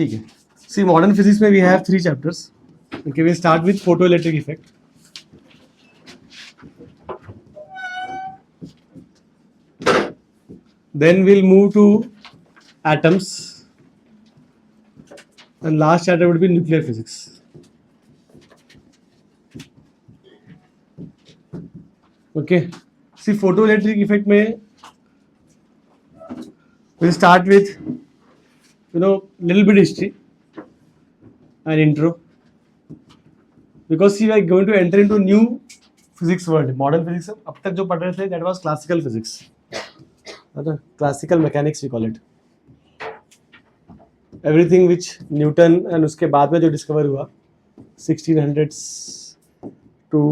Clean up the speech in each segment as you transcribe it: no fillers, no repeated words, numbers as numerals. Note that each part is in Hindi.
ठीक है. सी मॉडर्न फिजिक्स में we have 3 chapters. Okay, we start with photo electric effect. Then we'll move to atoms, and last chapter would be nuclear physics. Okay, see photoelectric effect में we'll start with little bit history and intro, because see we are going to enter into new physics world. Modern physics अब तक जो पढ़ रहे थे that was classical physics, classical mechanics we call it. Everything which Newton and उसके बाद में जो डिस्कवर हुआ 1600s to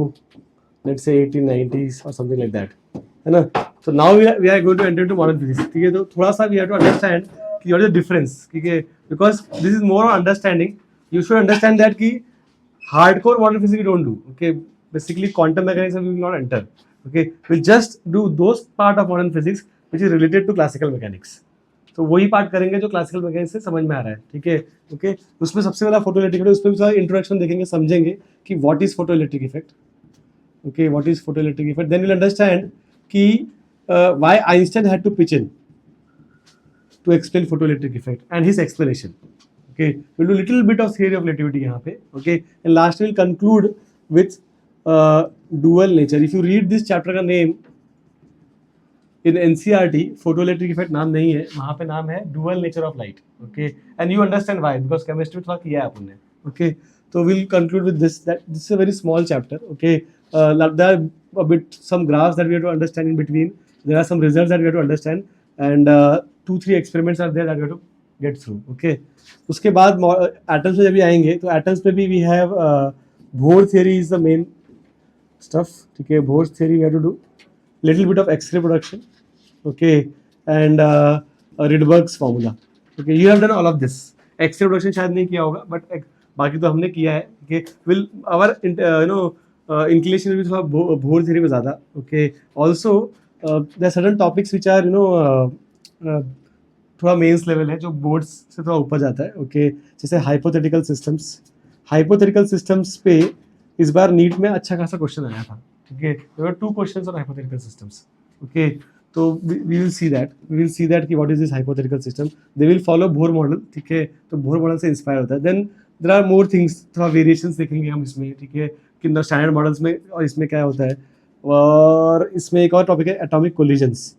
let's say 1890s or something like that, है ना. So now we are going to enter into modern physics. ठीक है, तो थोड़ा सा we have to understand कि what is the difference, ठीक है, because this is more on understanding. You should understand that कि hardcore modern physics we don't do. Okay, basically quantum mechanics we will not enter. Okay, we'll just do those part of modern physics which is related to classical mechanics. तो वही पार्ट करेंगे जो क्लासिकल मैकेनिक्स से समझ में आ रहा है. ठीक है, ओके. उसमें सबसे पहला फोटो इलेक्ट्रिक इफेक्ट, उसमें भी इंट्रोडक्शन देखेंगे, समझेंगे कि what is photo electric effect. Okay, what is photo electric effect. Then will understand कि why Einstein had to pitch in to explain photo electric effect and his explanation. Okay, will do little bit of theory of relativity यहाँ पे. Okay, and last will conclude with dual nature. If you read this chapter का name in NCERT, photo electric effect नाम नहीं है, वहाँ पे नाम है dual nature of light. Okay, and you understand why, because chemistry में थोड़ा किया है अपन ने. ओके, तो will conclude with this that this is a very small chapter. Okay, there are a bit some graphs that we have to understand in between. There are some results that we have to understand and 2-3 experiments are there that we have to get through. Okay, उसके बाद एटम्स में जब भी आएंगे तो एटम्स में भी we have Bohr theory is the main stuff. ठीक है, Bohr theory we have to do little bit of X-ray production. Okay, and Rydberg's formula. Okay, you have done all of this. X-ray production शायद नहीं किया होगा, but बाकी तो हमने किया है. Okay, will our inclination will be थोड़ा Bohr theory में ज़्यादा. Okay, also there are certain topics which are थोड़ा मेंस लेवल है, जो बोर्ड्स से थोड़ा ऊपर जाता है. Okay, जैसे हाइपोथेटिकल सिस्टम्स. हाइपोथेटिकल सिस्टम्स पे इस बार नीट में अच्छा खासा क्वेश्चन आया था. ठीक है, there were 2 questions on hypothetical systems. Okay, तो we will see that कि what is this hypothetical system. They will follow Bohr model. ठीक है, तो Bohr model से इंस्पायर होता है. Then there are more things, थोड़ा वेरिएशंस देखेंगे हम इसमें. ठीक है, कि स्टैंडर्ड मॉडल्स में और इसमें क्या होता है. और इसमें एक और टॉपिक है एटॉमिक कोलिजन्स.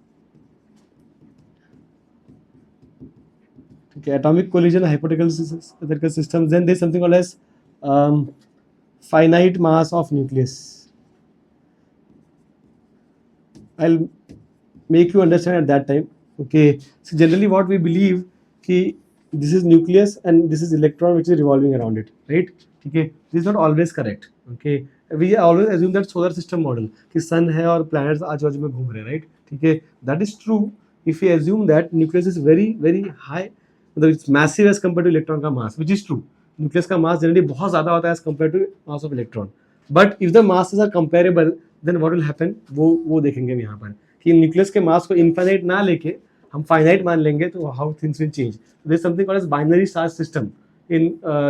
ठीक है, atomic collision, hypothetical systems. Then there is something called as finite mass of nucleus. I'll make you understand at that time. Okay, so generally what we believe कि this is nucleus and this is electron which is revolving around it, right? ठीक है, this is not always correct. Okay, we always assume that solar system model कि sun है और planets आजू बाजू में घूम रहे हैं, right? ठीक है, that is true if we assume that nucleus is very very high, मतलब it's massive as compared to electron का mass, which is true. nucleus का mass generally बहुत ज़्यादा होता है as compared to mass of electron. But if the masses are comparable, then what will happen, वो देखेंगे हम यहाँ पर कि न्यूक्लियस के मास को इनफाइनाइट ना लेके हम फाइनाइट मान लेंगे तो how things will change. There is something called as binary star system in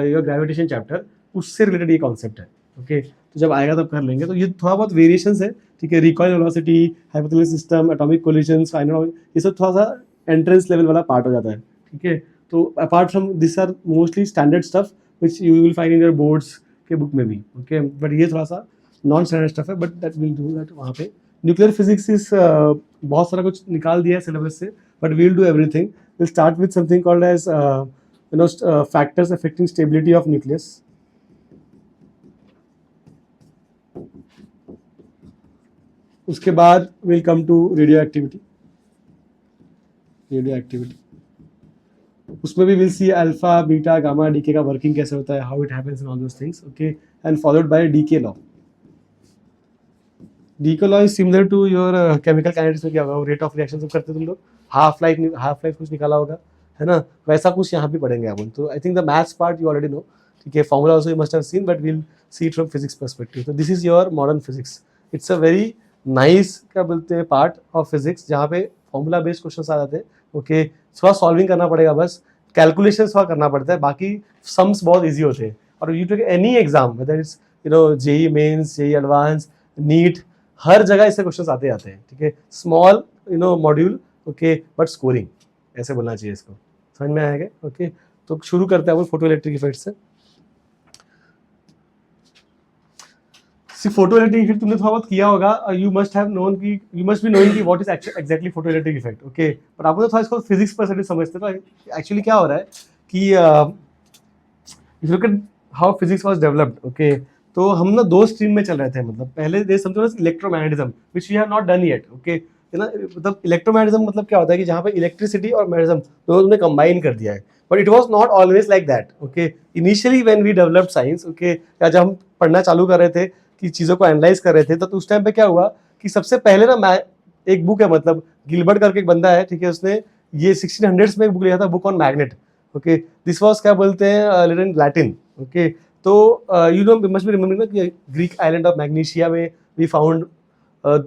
your gravitation chapter. उससे रिलेटेड ये कॉन्सेप्ट है. ओके, तो जब आएगा तब कर लेंगे. तो ये थोड़ा बहुत वेरिएशंस है. ठीक है, recoil velocity, hypothetical system, atomic collisions, finite, ये सब थोड़ा सा एंट्रेंस लेवल वाला पार्ट हो जाता है. ठीक है, तो apart from this are mostly standard stuff which you will find in your boards के बुक में भी. ओके, बट ये थोड़ा सा नॉन स्टैंडर्ड स्टफ है, but that will do that. वहाँ पे न्यूक्लियर फिजिक्स इज बहुत सारा कुछ निकाल दिया है सिलेबस से, but we will do everything. Will start with something called as factors affecting stability of nucleus. उसके बाद will come to radio activity. उसमें भी will see alpha, beta, gamma, decay का वर्किंग कैसे होता है, how it happens and all those things. Okay, and followed by decay law. Decay law is similar to your chemical kinetics में क्या होगा, रेट ऑफ रिएक्शन सब करते तुम लोग, हाफ लाइफ कुछ निकाला होगा, है ना, वैसा कुछ यहाँ भी पढ़ेंगे अपन. तो I think the maths part you already know. ठीक है, formula also you must have seen, but will see it from physics perspective. तो this is your modern physics. It's a very nice क्या बोलते हैं पार्ट ऑफ फिजिक्स, जहाँ पे फॉर्मूला बेस्ड क्वेश्चन आ जाते हैं. ओके, थोड़ा सॉल्विंग करना पड़ेगा बस. कैलकुलेशंस थोड़ा करना पड़ता है, बाकी सम्स बहुत ईजी होते हैं। और you take any exam whether it's JEE mains, JEE advance, NEET, हर जगह इससे क्वेश्चंस आते हैं, ठीक है। Small module, okay, but scoring, ऐसे बोलना चाहिए इसको। समझ में आएगा? ओके, तो शुरू करते हैं वो फोटो इलेक्ट्रिक इफेक्ट से। फोटो इलेक्ट्रिक इफेक्ट तुमने थोड़ा बहुत किया होगा, यू मस्ट बी नोइंग कि what is exactly photo electric effect, okay. पर आप थोड़ा इसको फिजिक्स पर समझते तो एक्चुअली क्या हो रहा है कि if look at how physics was developed, okay. तो हम ना दो स्ट्रीम में चल रहे थे, मतलब पहले दे समझो electromagnetism which we have not done yet, okay, है ना। मतलब इलेक्ट्रोमैग्नेटिज्म मतलब क्या होता है कि जहाँ पे इलेक्ट्रिसिटी और मैग्नेटिज्म दोनों तुमने कंबाइन कर दिया है, but it was not always like that, okay. Initially when we developed science, okay, या जब हम पढ़ना चालू कर रहे थे कि चीज़ों को एनालाइज कर रहे थे, तो उस टाइम पे क्या हुआ कि सबसे पहले ना एक बुक है, मतलब गिलबर्ट करके एक बंदा है, ठीक है, उसने ये 1600s में एक बुक लिखा था, book on magnet, okay. This was क्या बोलते हैं, लिटन इन लैटिन, ओके। तो you know must be remembering कि ग्रीक आइलैंड ऑफ मैग्नीशिया में we found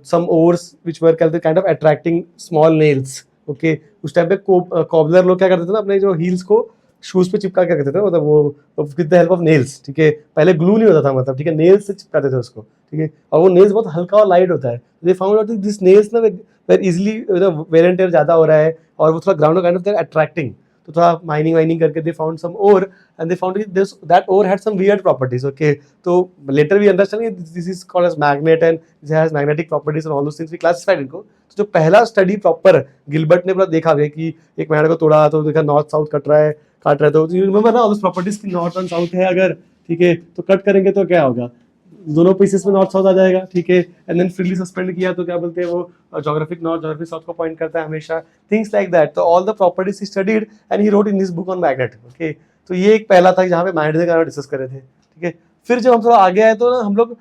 some ores which were kind of attracting small nails, okay. उस टाइम पे कॉबलर लोग क्या करते थे ना, अपने जो हील्स को शूज पे चिपका क्या करते थे, मतलब वो with the help of nails, ठीक है। पहले ग्लू नहीं होता था, मतलब, ठीक है, नेल्स से चिपकाते थे उसको, ठीक है। और वो नेल्स बहुत हल्का और लाइट होता है। They found out this nails ना were easily wear and tear ज्यादा हो रहा है, और वो थोड़ा ground kind of there attracting. तो थोड़ा माइनिंग करके they found some ore, and they found that ore had some weird properties, okay. तो later we understand this is called as magnet and this has magnetic properties and all those things, we classified इनको। तो जो पहला स्टडी प्रॉपर गिलबर्ट ने पूरा देखा गया कि एक मैग्नेट को तोड़ा तो देखा नॉर्थ साउथ काट रहा है, तो यू रिमेंबर ना ऑल प्रॉपर्टीज की, नॉर्थ एंड साउथ है अगर, ठीक है, तो कट करेंगे तो क्या होगा, दोनों पीसेस में नॉर्थ साउथ आ जाएगा, ठीक है। एंड देन फ्रीली सस्पेंड किया तो क्या बोलते हैं वो, ज्योग्राफिक नॉर्थ ज्योग्राफिक साउथ को पॉइंट करता है हमेशा, थिंग्स लाइक दैट। तो all the properties he studied and he wrote in this book on magnet, okay. तो ये एक पहला था जहाँ पे मैग्नेट का डिस्कस कर रहे थे, ठीक है। फिर जब हम थोड़ा आगे आए तो ना हम लोग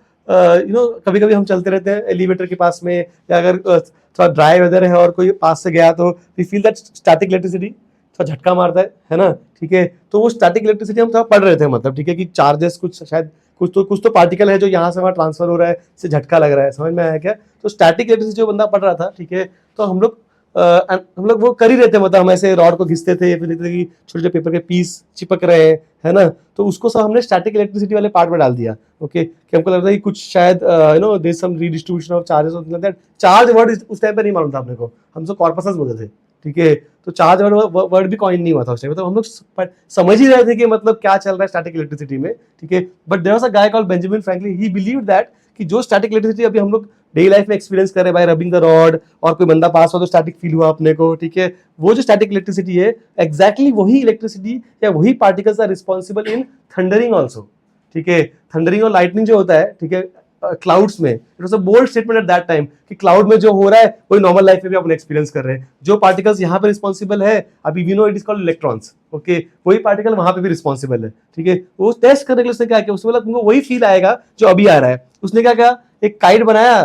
कभी कभी हम चलते रहते हैं एलिवेटर के पास में, या अगर थोड़ा ड्राई वेदर है और कोई पास से गया तो we feel that static electricity थोड़ा झटका मारता है ना, ठीक है। तो वो स्टैटिक इलेक्ट्रिसिटी हम थोड़ा पढ़ रहे थे, मतलब, ठीक है, कि चार्जेस कुछ शायद कुछ तो पार्टिकल है जो यहाँ से वहाँ ट्रांसफर हो रहा है, इससे झटका लग रहा है, समझ में आया क्या? तो स्टैटिक इलेक्ट्रिसिटी जो बंदा पढ़ रहा था, ठीक है, तो हम लोग वो कर ही रहते, मतलब हम ऐसे रॉड को घिसते थे, फिर देखते थे कि छोटे छोटे पेपर के पीस चिपक रहे हैं, है ना। तो उसको सब हमने स्टैटिक इलेक्ट्रिसिटी वाले पार्ट में डाल दिया, ओके, कि हमको लगता है कि कुछ शायद there is some redistribution of charges और दैट। चार्ज वर्ड उस टाइम पे नहीं मालूम था अपने को, हम सब कॉर्पसेस बोलते थे, ठीक है। तो चार्ज वर्ड भी कॉइन नहीं हुआ था उस टाइम, मतलब हम लोग समझ ही रहे थे कि मतलब क्या चल रहा है स्टैटिक इलेक्ट्रिसिटी में, ठीक है। But there was a guy called Benjamin Franklin, he believed that कि जो स्टैटिक इलेक्ट्रिसिटी अभी हम लोग डे लाइफ में एक्सपीरियंस कर रहे हैं बाय रबिंग द रॉड, और कोई बंदा पास हो तो स्टैटिक फील हुआ अपने को, ठीक है, वो जो स्टैटिक इलेक्ट्रिसिटी है एग्जैक्टली वही इलेक्ट्रिसिटी या वही particles are responsible in thundering also, ठीक है। थंडरिंग और लाइटनिंग जो होता है, ठीक है, क्लाउड्स में, it was a bold statement at that time कि क्लाउड में जो हो रहा है वही नॉर्मल लाइफ में भी अपन एक्सपीरियंस कर रहे हैं। जो पार्टिकल्स यहाँ पे रिस्पॉन्सिबल है, अभी we know it is called electrons, okay, वही पार्टिकल वहां पे भी रिस्पॉन्सिबल है, ठीक है। वो टेस्ट करने के लिए उसने क्या किया, उसने बोला तुमको वही फील आएगा जो अभी आ रहा है। उसने क्या किया, एक काइट बनाया,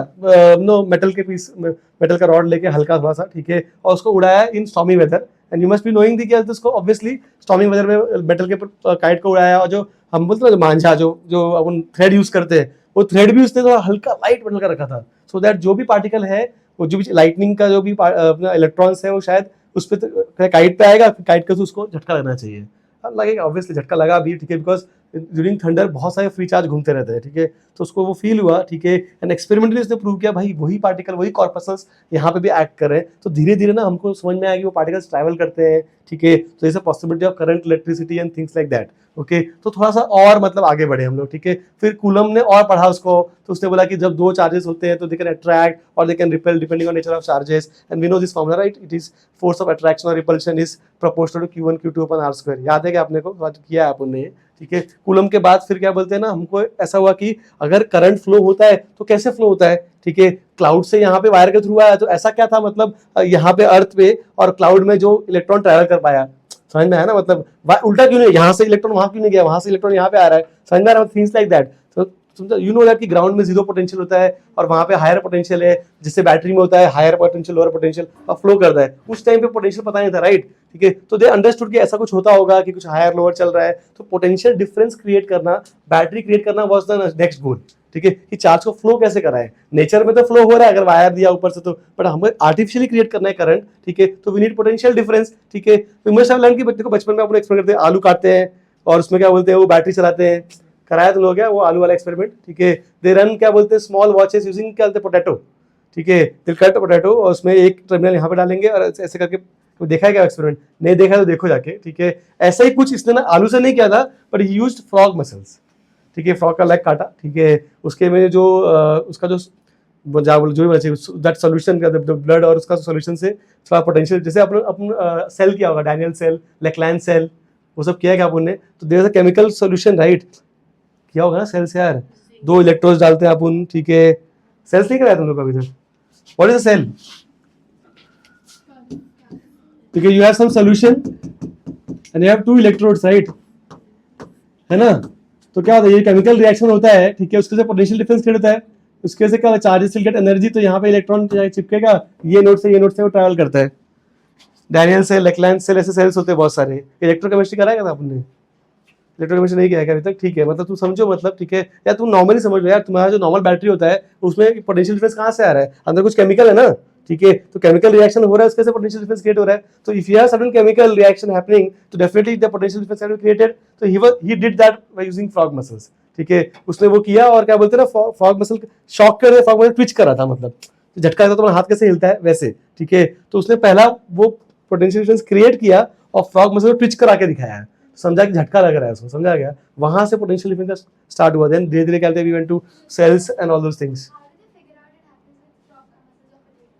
मेटल के पीस, मेटल का रॉड लेके हल्का थोड़ा सा, ठीक है, और उसको उड़ाया in stormy weather, and you must be knowing the उसको ऑब्वियसली स्टॉर्मी वेदर में मेटल के काइट को उड़ाया, और जो हम बोलते हैं मांझा, जो अपन थ्रेड यूज करते हैं, वो थ्रेड भी उसने थोड़ा हल्का लाइट मेटल का रखा था, सो दैट जो भी पार्टिकल है, वो जो भी लाइटनिंग का जो भी अपना इलेक्ट्रॉन्स है, वो शायद उस पर काइट पे आएगा, काइट का तो उसको झटका लगना चाहिए, लगेगा ऑब्वियसली, झटका लगा भी, ठीक है, बिकॉज ड्यूरिंग थंडर बहुत सारे फ्री चार्ज घूमते रहते हैं, ठीक है। तो उसको वो फील हुआ, ठीक है, एंड एक्सपेरिमेंटली उसने प्रूव किया भाई वही पार्टिकल वही कॉर्पसल्स यहाँ पे भी एक्ट कर रहे हैं। तो धीरे धीरे ना हमको समझ में आया कि वो पार्टिकल्स ट्रैवल करते हैं, ठीक है। तो is a possibility of current, electricity and things like that, okay. तो थोड़ा सा और मतलब आगे बढ़े हम लोग, ठीक है। फिर कूलम ने और पढ़ा उसको, तो उसने बोला कि जब दो चार्जेस होते हैं तो दे कैन अट्रैक्ट और they can repel depending on nature of charges, and we know this formula, right, it is force of attraction और repulsion is proportional to Q1 Q2 upon R²। याद है क्या आपने को किया है अपन ने, ठीक है। कूलम के बाद फिर क्या बोलते हैं ना, हमको ऐसा हुआ कि अगर करंट फ्लो होता है तो कैसे फ्लो होता है, ठीक है, क्लाउड से यहाँ पे वायर के थ्रू आया, तो ऐसा क्या था, मतलब यहाँ पे अर्थ पे और क्लाउड में जो इलेक्ट्रॉन ट्रैवल कर पाया, समझ में आया ना, मतलब उल्टा क्यों नहीं, यहाँ से इलेक्ट्रॉन वहां क्यों नहीं गया, वहां से इलेक्ट्रॉन यहाँ पे आ रहा है, समझ में आ रहा है, थिंग्स लाइक दैट। तो यू नो दैट कि ग्राउंड में जीरो पोटेंशियल होता है और वहां पे हायर पोटेंशियल है, जिससे बैटरी में होता है हायर पोटेंशियल लोअर पोटेंशियल और फ्लो करता है। उस टाइम पे पोटेंशियल पता नहीं था, राइट, ठीक है। तो दे अंडरस्टूड कि ऐसा कुछ होता होगा कि कुछ हायर लोअर चल रहा है, तो पोटेंशियल डिफरेंस क्रिएट करना, बैटरी क्रिएट करना वाज द नेक्स्ट गोल, ठीक है, कि चार्ज को फ्लो कैसे कराएं। नेचर में तो फ्लो हो रहा है अगर वायर दिया ऊपर से तो, बट हमें आर्टिफिशियली क्रिएट करना है करंट, ठीक है, तो वी नीड पोटेंशियल डिफरेंस, ठीक है। तो मस्ट हैव लर्न कि देखो बचपन में अपने एक्सपेरिमेंट करते हैं, आलू काटते हैं और उसमें क्या बोलते हैं वो बैटरी चलाते हैं, कराया तुम लोग क्या वो आलू वाला एक्सपेरिमेंट, ठीक है। दे रन क्या बोलते हैं स्मॉल वॉचेस यूजिंग क्या बोलते हैं पोटैटो, ठीक है, दिल कट पोटैटो और उसमें एक टर्मिनल यहाँ पे डालेंगे और ऐसे करके, तो देखा है क्या एक्सपेरिमेंट, नहीं देखा तो देखो जाके, ठीक है। ऐसा ही कुछ इसने ना आलू से नहीं किया था, but he used frog muscles, ठीक है, फ्रॉग का लेग काटा, ठीक है, उसके में जो उसका जो जो भी बचे दैट सोल्यूशन का ब्लड और उसका सोल्यूशन से थोड़ा पोटेंशियल, जैसे अपन सेल किया होगा, डैनियल सेल, लेक्लैंड सेल, वो सब किया है क्या अपन ने, तो there is a chemical solution right, किया होगा ना सेल से यार, 2 इलेक्ट्रोड्स डालते हैं अपन, ठीक है, सेल्स नहीं कराया तुम लोग अभी तक, व्हाट इज अ सेल, ठीक है, you have some solution and you have 2 electrodes right, है ना, तो क्या होता है ये केमिकल रिएक्शन होता है, ठीक है, उसके से पोटेंशियल डिफरेंस क्रिएट होता है, उसके से क्या होता है चार्जेस विल गेट एनर्जी, तो यहाँ पे इलेक्ट्रॉन चिपकेगा, ये नोड से वो ट्रैवल करता है, डैनियल सेल, लेक्लैंड सेल, ऐसे सेल्स होते हैं बहुत सारे। इलेक्ट्रोकेमिस्ट्री कराया था आपने, इलेक्ट्रोकेमिस्ट्री नहीं किया है अभी तक, ठीक है, मतलब तू समझो, मतलब ठीक है यार, तुम नॉर्मली समझ लो यार, तुम्हारा जो नॉर्मल बैटरी होता है उसमें पोटेंशियल डिफरेंस कहाँ से आ रहा है, अंदर कुछ केमिकल है ना, ठीक है, तो केमिकल रिएक्शन हो रहा है, उसके से पोटेंशियल डिफरेंस क्रिएट हो रहा है, तो if you have sudden chemical reaction happening तो definitely the potential difference can be created, तो he did that by using frog muscles, ठीक है, उसने वो किया और क्या बोलते हैं ना फ्रॉग मसल शॉक कर, फ्रॉग मसल ट्विच कर रहा था, मतलब झटका आता तो हाथ कैसे हिलता है वैसे, ठीक है, तो उसने पहला वो पोटेंशियल डिफरेंस क्रिएट किया और फ्रॉग मसल को ट्विच करा के दिखाया है, समझा कि झटका लग रहा है उसको, समझा गया, वहां से पोटेंशियल डिफरेंस स्टार्ट हुआ, देन धीरे धीरे क्या we went to cells and all those things,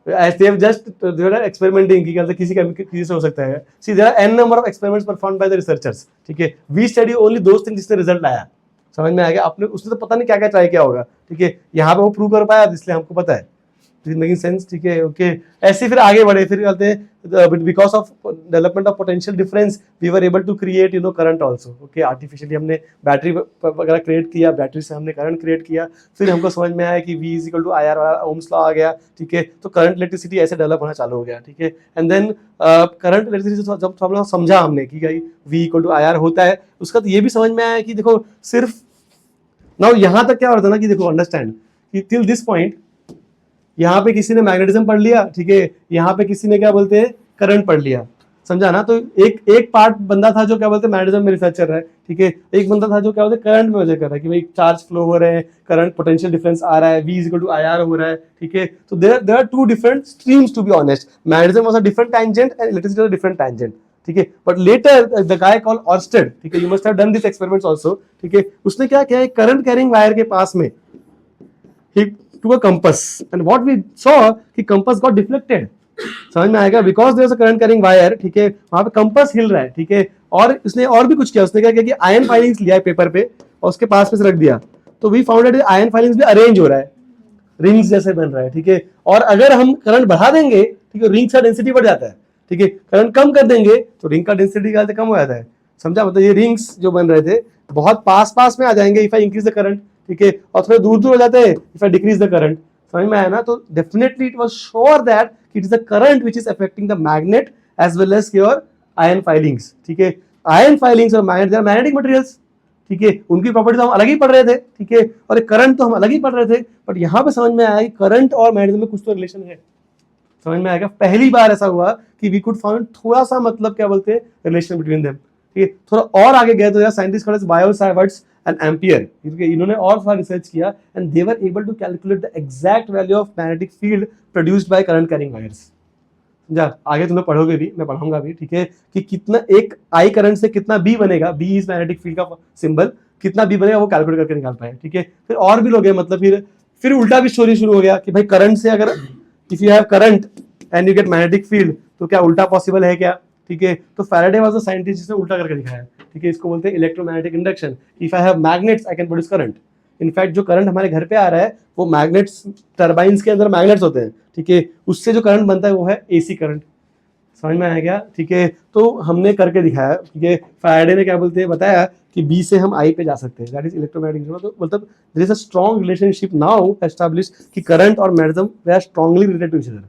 as they have just they are experimenting कि कहते किसी से हो सकता है, see there are n number of experiments performed by the researchers, ठीक है, we study only those things जिससे रिजल्ट आया, समझ में आ गया, आपने उसने तो पता नहीं क्या क्या ट्राई किया होगा, ठीक है, यहाँ पे वो प्रूव कर पाया इसलिए हमको पता है, मेकिंग सेंस, ठीक है, ओके, ऐसे फिर आगे बढ़े, फिर कहते हैं because of development of potential difference we were able to create you know current also, okay, artificially हमने बैटरी वगैरह क्रिएट किया, बैटरी से हमने करंट क्रिएट किया, फिर हमको समझ में आया कि V is equal to I R, Ohm's law आ गया, ठीक है, तो करंट इलेक्ट्रिसिटी ऐसे डेवलप होना चालू हो गया, ठीक है, एंड देन करंट इलेक्ट्रिसिटी जब हम लोग समझा हमने कि भाई V equal to I R होता है, उसका तो ये भी समझ में आया कि देखो सिर्फ नाउ यहाँ तक क्या होता है ना कि देखो अंडरस्टैंड कि टिल दिस पॉइंट यहाँ पे किसी ने मैग्नेटिज्म पढ़ लिया, ठीक है, यहाँ पे किसी ने क्या बोलते हैं करंट पढ़ लिया, समझा ना, तो एक पार्ट बंदा था जो क्या बोलते हैं मैग्नेटिज्म में रिसर्च कर रहा है, ठीक है, एक बंदा था जो क्या बोलते हैं करंट में वजह कर रहा है कि भाई चार्ज फ्लो हो रहे हैं, करंट पोटेंशियल डिफरेंस आ रहा है, V is equal to IR हो रहा है, ठीक है, तो there are 2 different streams to be honest, magnetism was a different tangent and electricity was a different tangent, ठीक है, but later the guy called Oersted, ठीक है, you must have done this experiments also, ठीक है, उसने क्या किया, करंट कैरिंग वायर के पास में he took a compass and what we saw कि compass got deflected, समझ में आएगा, because there is a current carrying wire, ठीक है, वहां पे compass हिल रहा है, ठीक है, और उसने और भी कुछ किया, उसने क्या किया कि आयन फाइलिंग्स लिया है पेपर पे और उसके पास में से रख दिया, तो we found that iron filings भी अरेंज हो रहा है, रिंग्स जैसे बन रहा है, ठीक है, और अगर हम करंट बढ़ा देंगे, ठीक है, रिंग्स का डेंसिटी बढ़ जाता है, ठीक है, करंट कम कर देंगे तो रिंग का डेंसिटी क्या कम हो जाता है, समझा, मतलब ये रिंग्स जो बन रहे थे बहुत पास में आ जाएंगे if I increase the current, ठीक है, और थोड़े दूर हो जाते हैं if I decrease the current, समझ में आया ना, तो definitely it was sure that it is the current which is affecting the magnet as well as your iron filings, ठीक है, आयन फाइलिंग्स और magnet they are magnetic materials, ठीक है, उनकी प्रॉपर्टीज हम अलग ही पढ़ रहे थे, ठीक है, और करंट तो हम अलग ही पढ़ रहे थे, बट यहाँ पे समझ में आया कि करंट और मैग्नेटिज्म में कुछ तो रिलेशन है, समझ में आएगा, पहली बार ऐसा हुआ कि वी कुड फाउंड थोड़ा सा मतलब क्या बोलते हैं रिलेशन बिटवीन देम, ठीक है, थोड़ा और आगे गए तो यार scientist called Biot Savart's and Ampere, क्योंकि इन्होंने और सारा रिसर्च किया and they were able to calculate the exact value of magnetic field produced by current carrying wires, समझा, आगे तुम्हें पढ़ोगे भी, मैं पढ़ाऊंगा भी, ठीक है, कि कितना एक आई करंट से कितना बी बनेगा, बी इज मैग्नेटिक फील्ड का सिंबल, कितना बी बनेगा वो कैलकुलेट करके निकाल पाए, ठीक है, फिर और भी लोग हैं, मतलब फिर उल्टा भी स्टोरी शुरू हो गया कि भाई करंट से अगर if you have current and you get magnetic field तो क्या उल्टा पॉसिबल है क्या, ठीक है, तो फैराडे वाज द साइंटिस्ट जिसने उल्टा करके दिखाया, ठीक है, इसको बोलते हैं electromagnetic induction, if I have magnets I can produce current, in fact जो करंट हमारे घर पे आ रहा है वो मैग्नेट्स, टर्बाइंस के अंदर मैग्नेट्स होते हैं, ठीक है, उससे जो करंट बनता है वो है एसी करंट, समझ में आया क्या, ठीक है, तो हमने करके दिखाया, ठीक है, फैराडे ने क्या बोलते हैं बताया कि बी से हम आई पे जा सकते हैं, दैट इज इलेक्ट्रोमैग्नेटिक, तो मतलब there is a strong relationship now established कि करंट और magnetism they are strongly related to each other,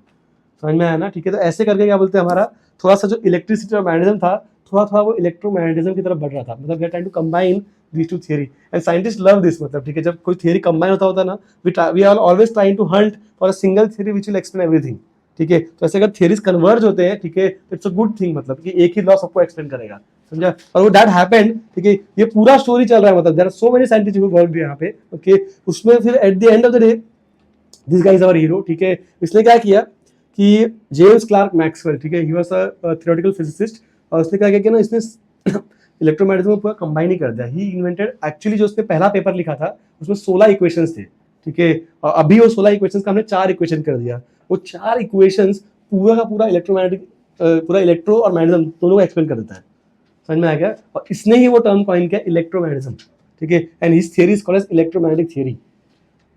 समझ में आया ना, ठीक है, तो ऐसे करके क्या बोलते हैं हमारा थोड़ा सा जो इलेक्ट्रिसिटी और मैग्नेटिज्म था थोड़ा वो इलेक्ट्रोमैग्नेटिज्म की तरफ बढ़ रहा था, मतलब we are trying to combine these two theory and scientists love this, मतलब ठीक है, जब कोई theory combine होता ना, we are always trying to hunt for a single theory which will explain everything, ठीक है. तो ऐसे अगर theories converge होते हैं, ठीक है, it's a good thing, मतलब कि एक ही law सबको explain करेगा, समझा. और वो that happened, ठीक है, ये पूरा स्टोरी चल रहा है, मतलब there are so many scientists who worked यहाँ पे, okay. उसमें फिर at the end of the day this guy is our hero, ठीक है. इसने क्या किया कि जेम्स क्लार्क मैक्सवेल, ठीक है, ही वाज अ थियोरेटिकल फिजिसिस्ट, और उसने क्या किया कि ना इसने इलेक्ट्रोमैग्नेटिज्म को पूरा कंबाइन ही कर दिया. ही इन्वेंटेड, एक्चुअली जो उसने पहला पेपर लिखा था उसमें 16 इक्वेशंस थे, ठीक है, और अभी वो 16 इक्वेशंस का हमने 4 इक्वेशन कर दिया. वो 4 इक्वेशंस पूरा का पूरा इलेक्ट्रोमैग्नेटिक, पूरा इलेक्ट्रो और मैग्नेटिज्म दोनों को एक्सप्लेन कर देता है, समझ में आ गया. और इसने ही वो टर्म कॉइन किया इलेक्ट्रोमैग्नेटिज्म, ठीक है, and his theory is called as electromagnetic theory.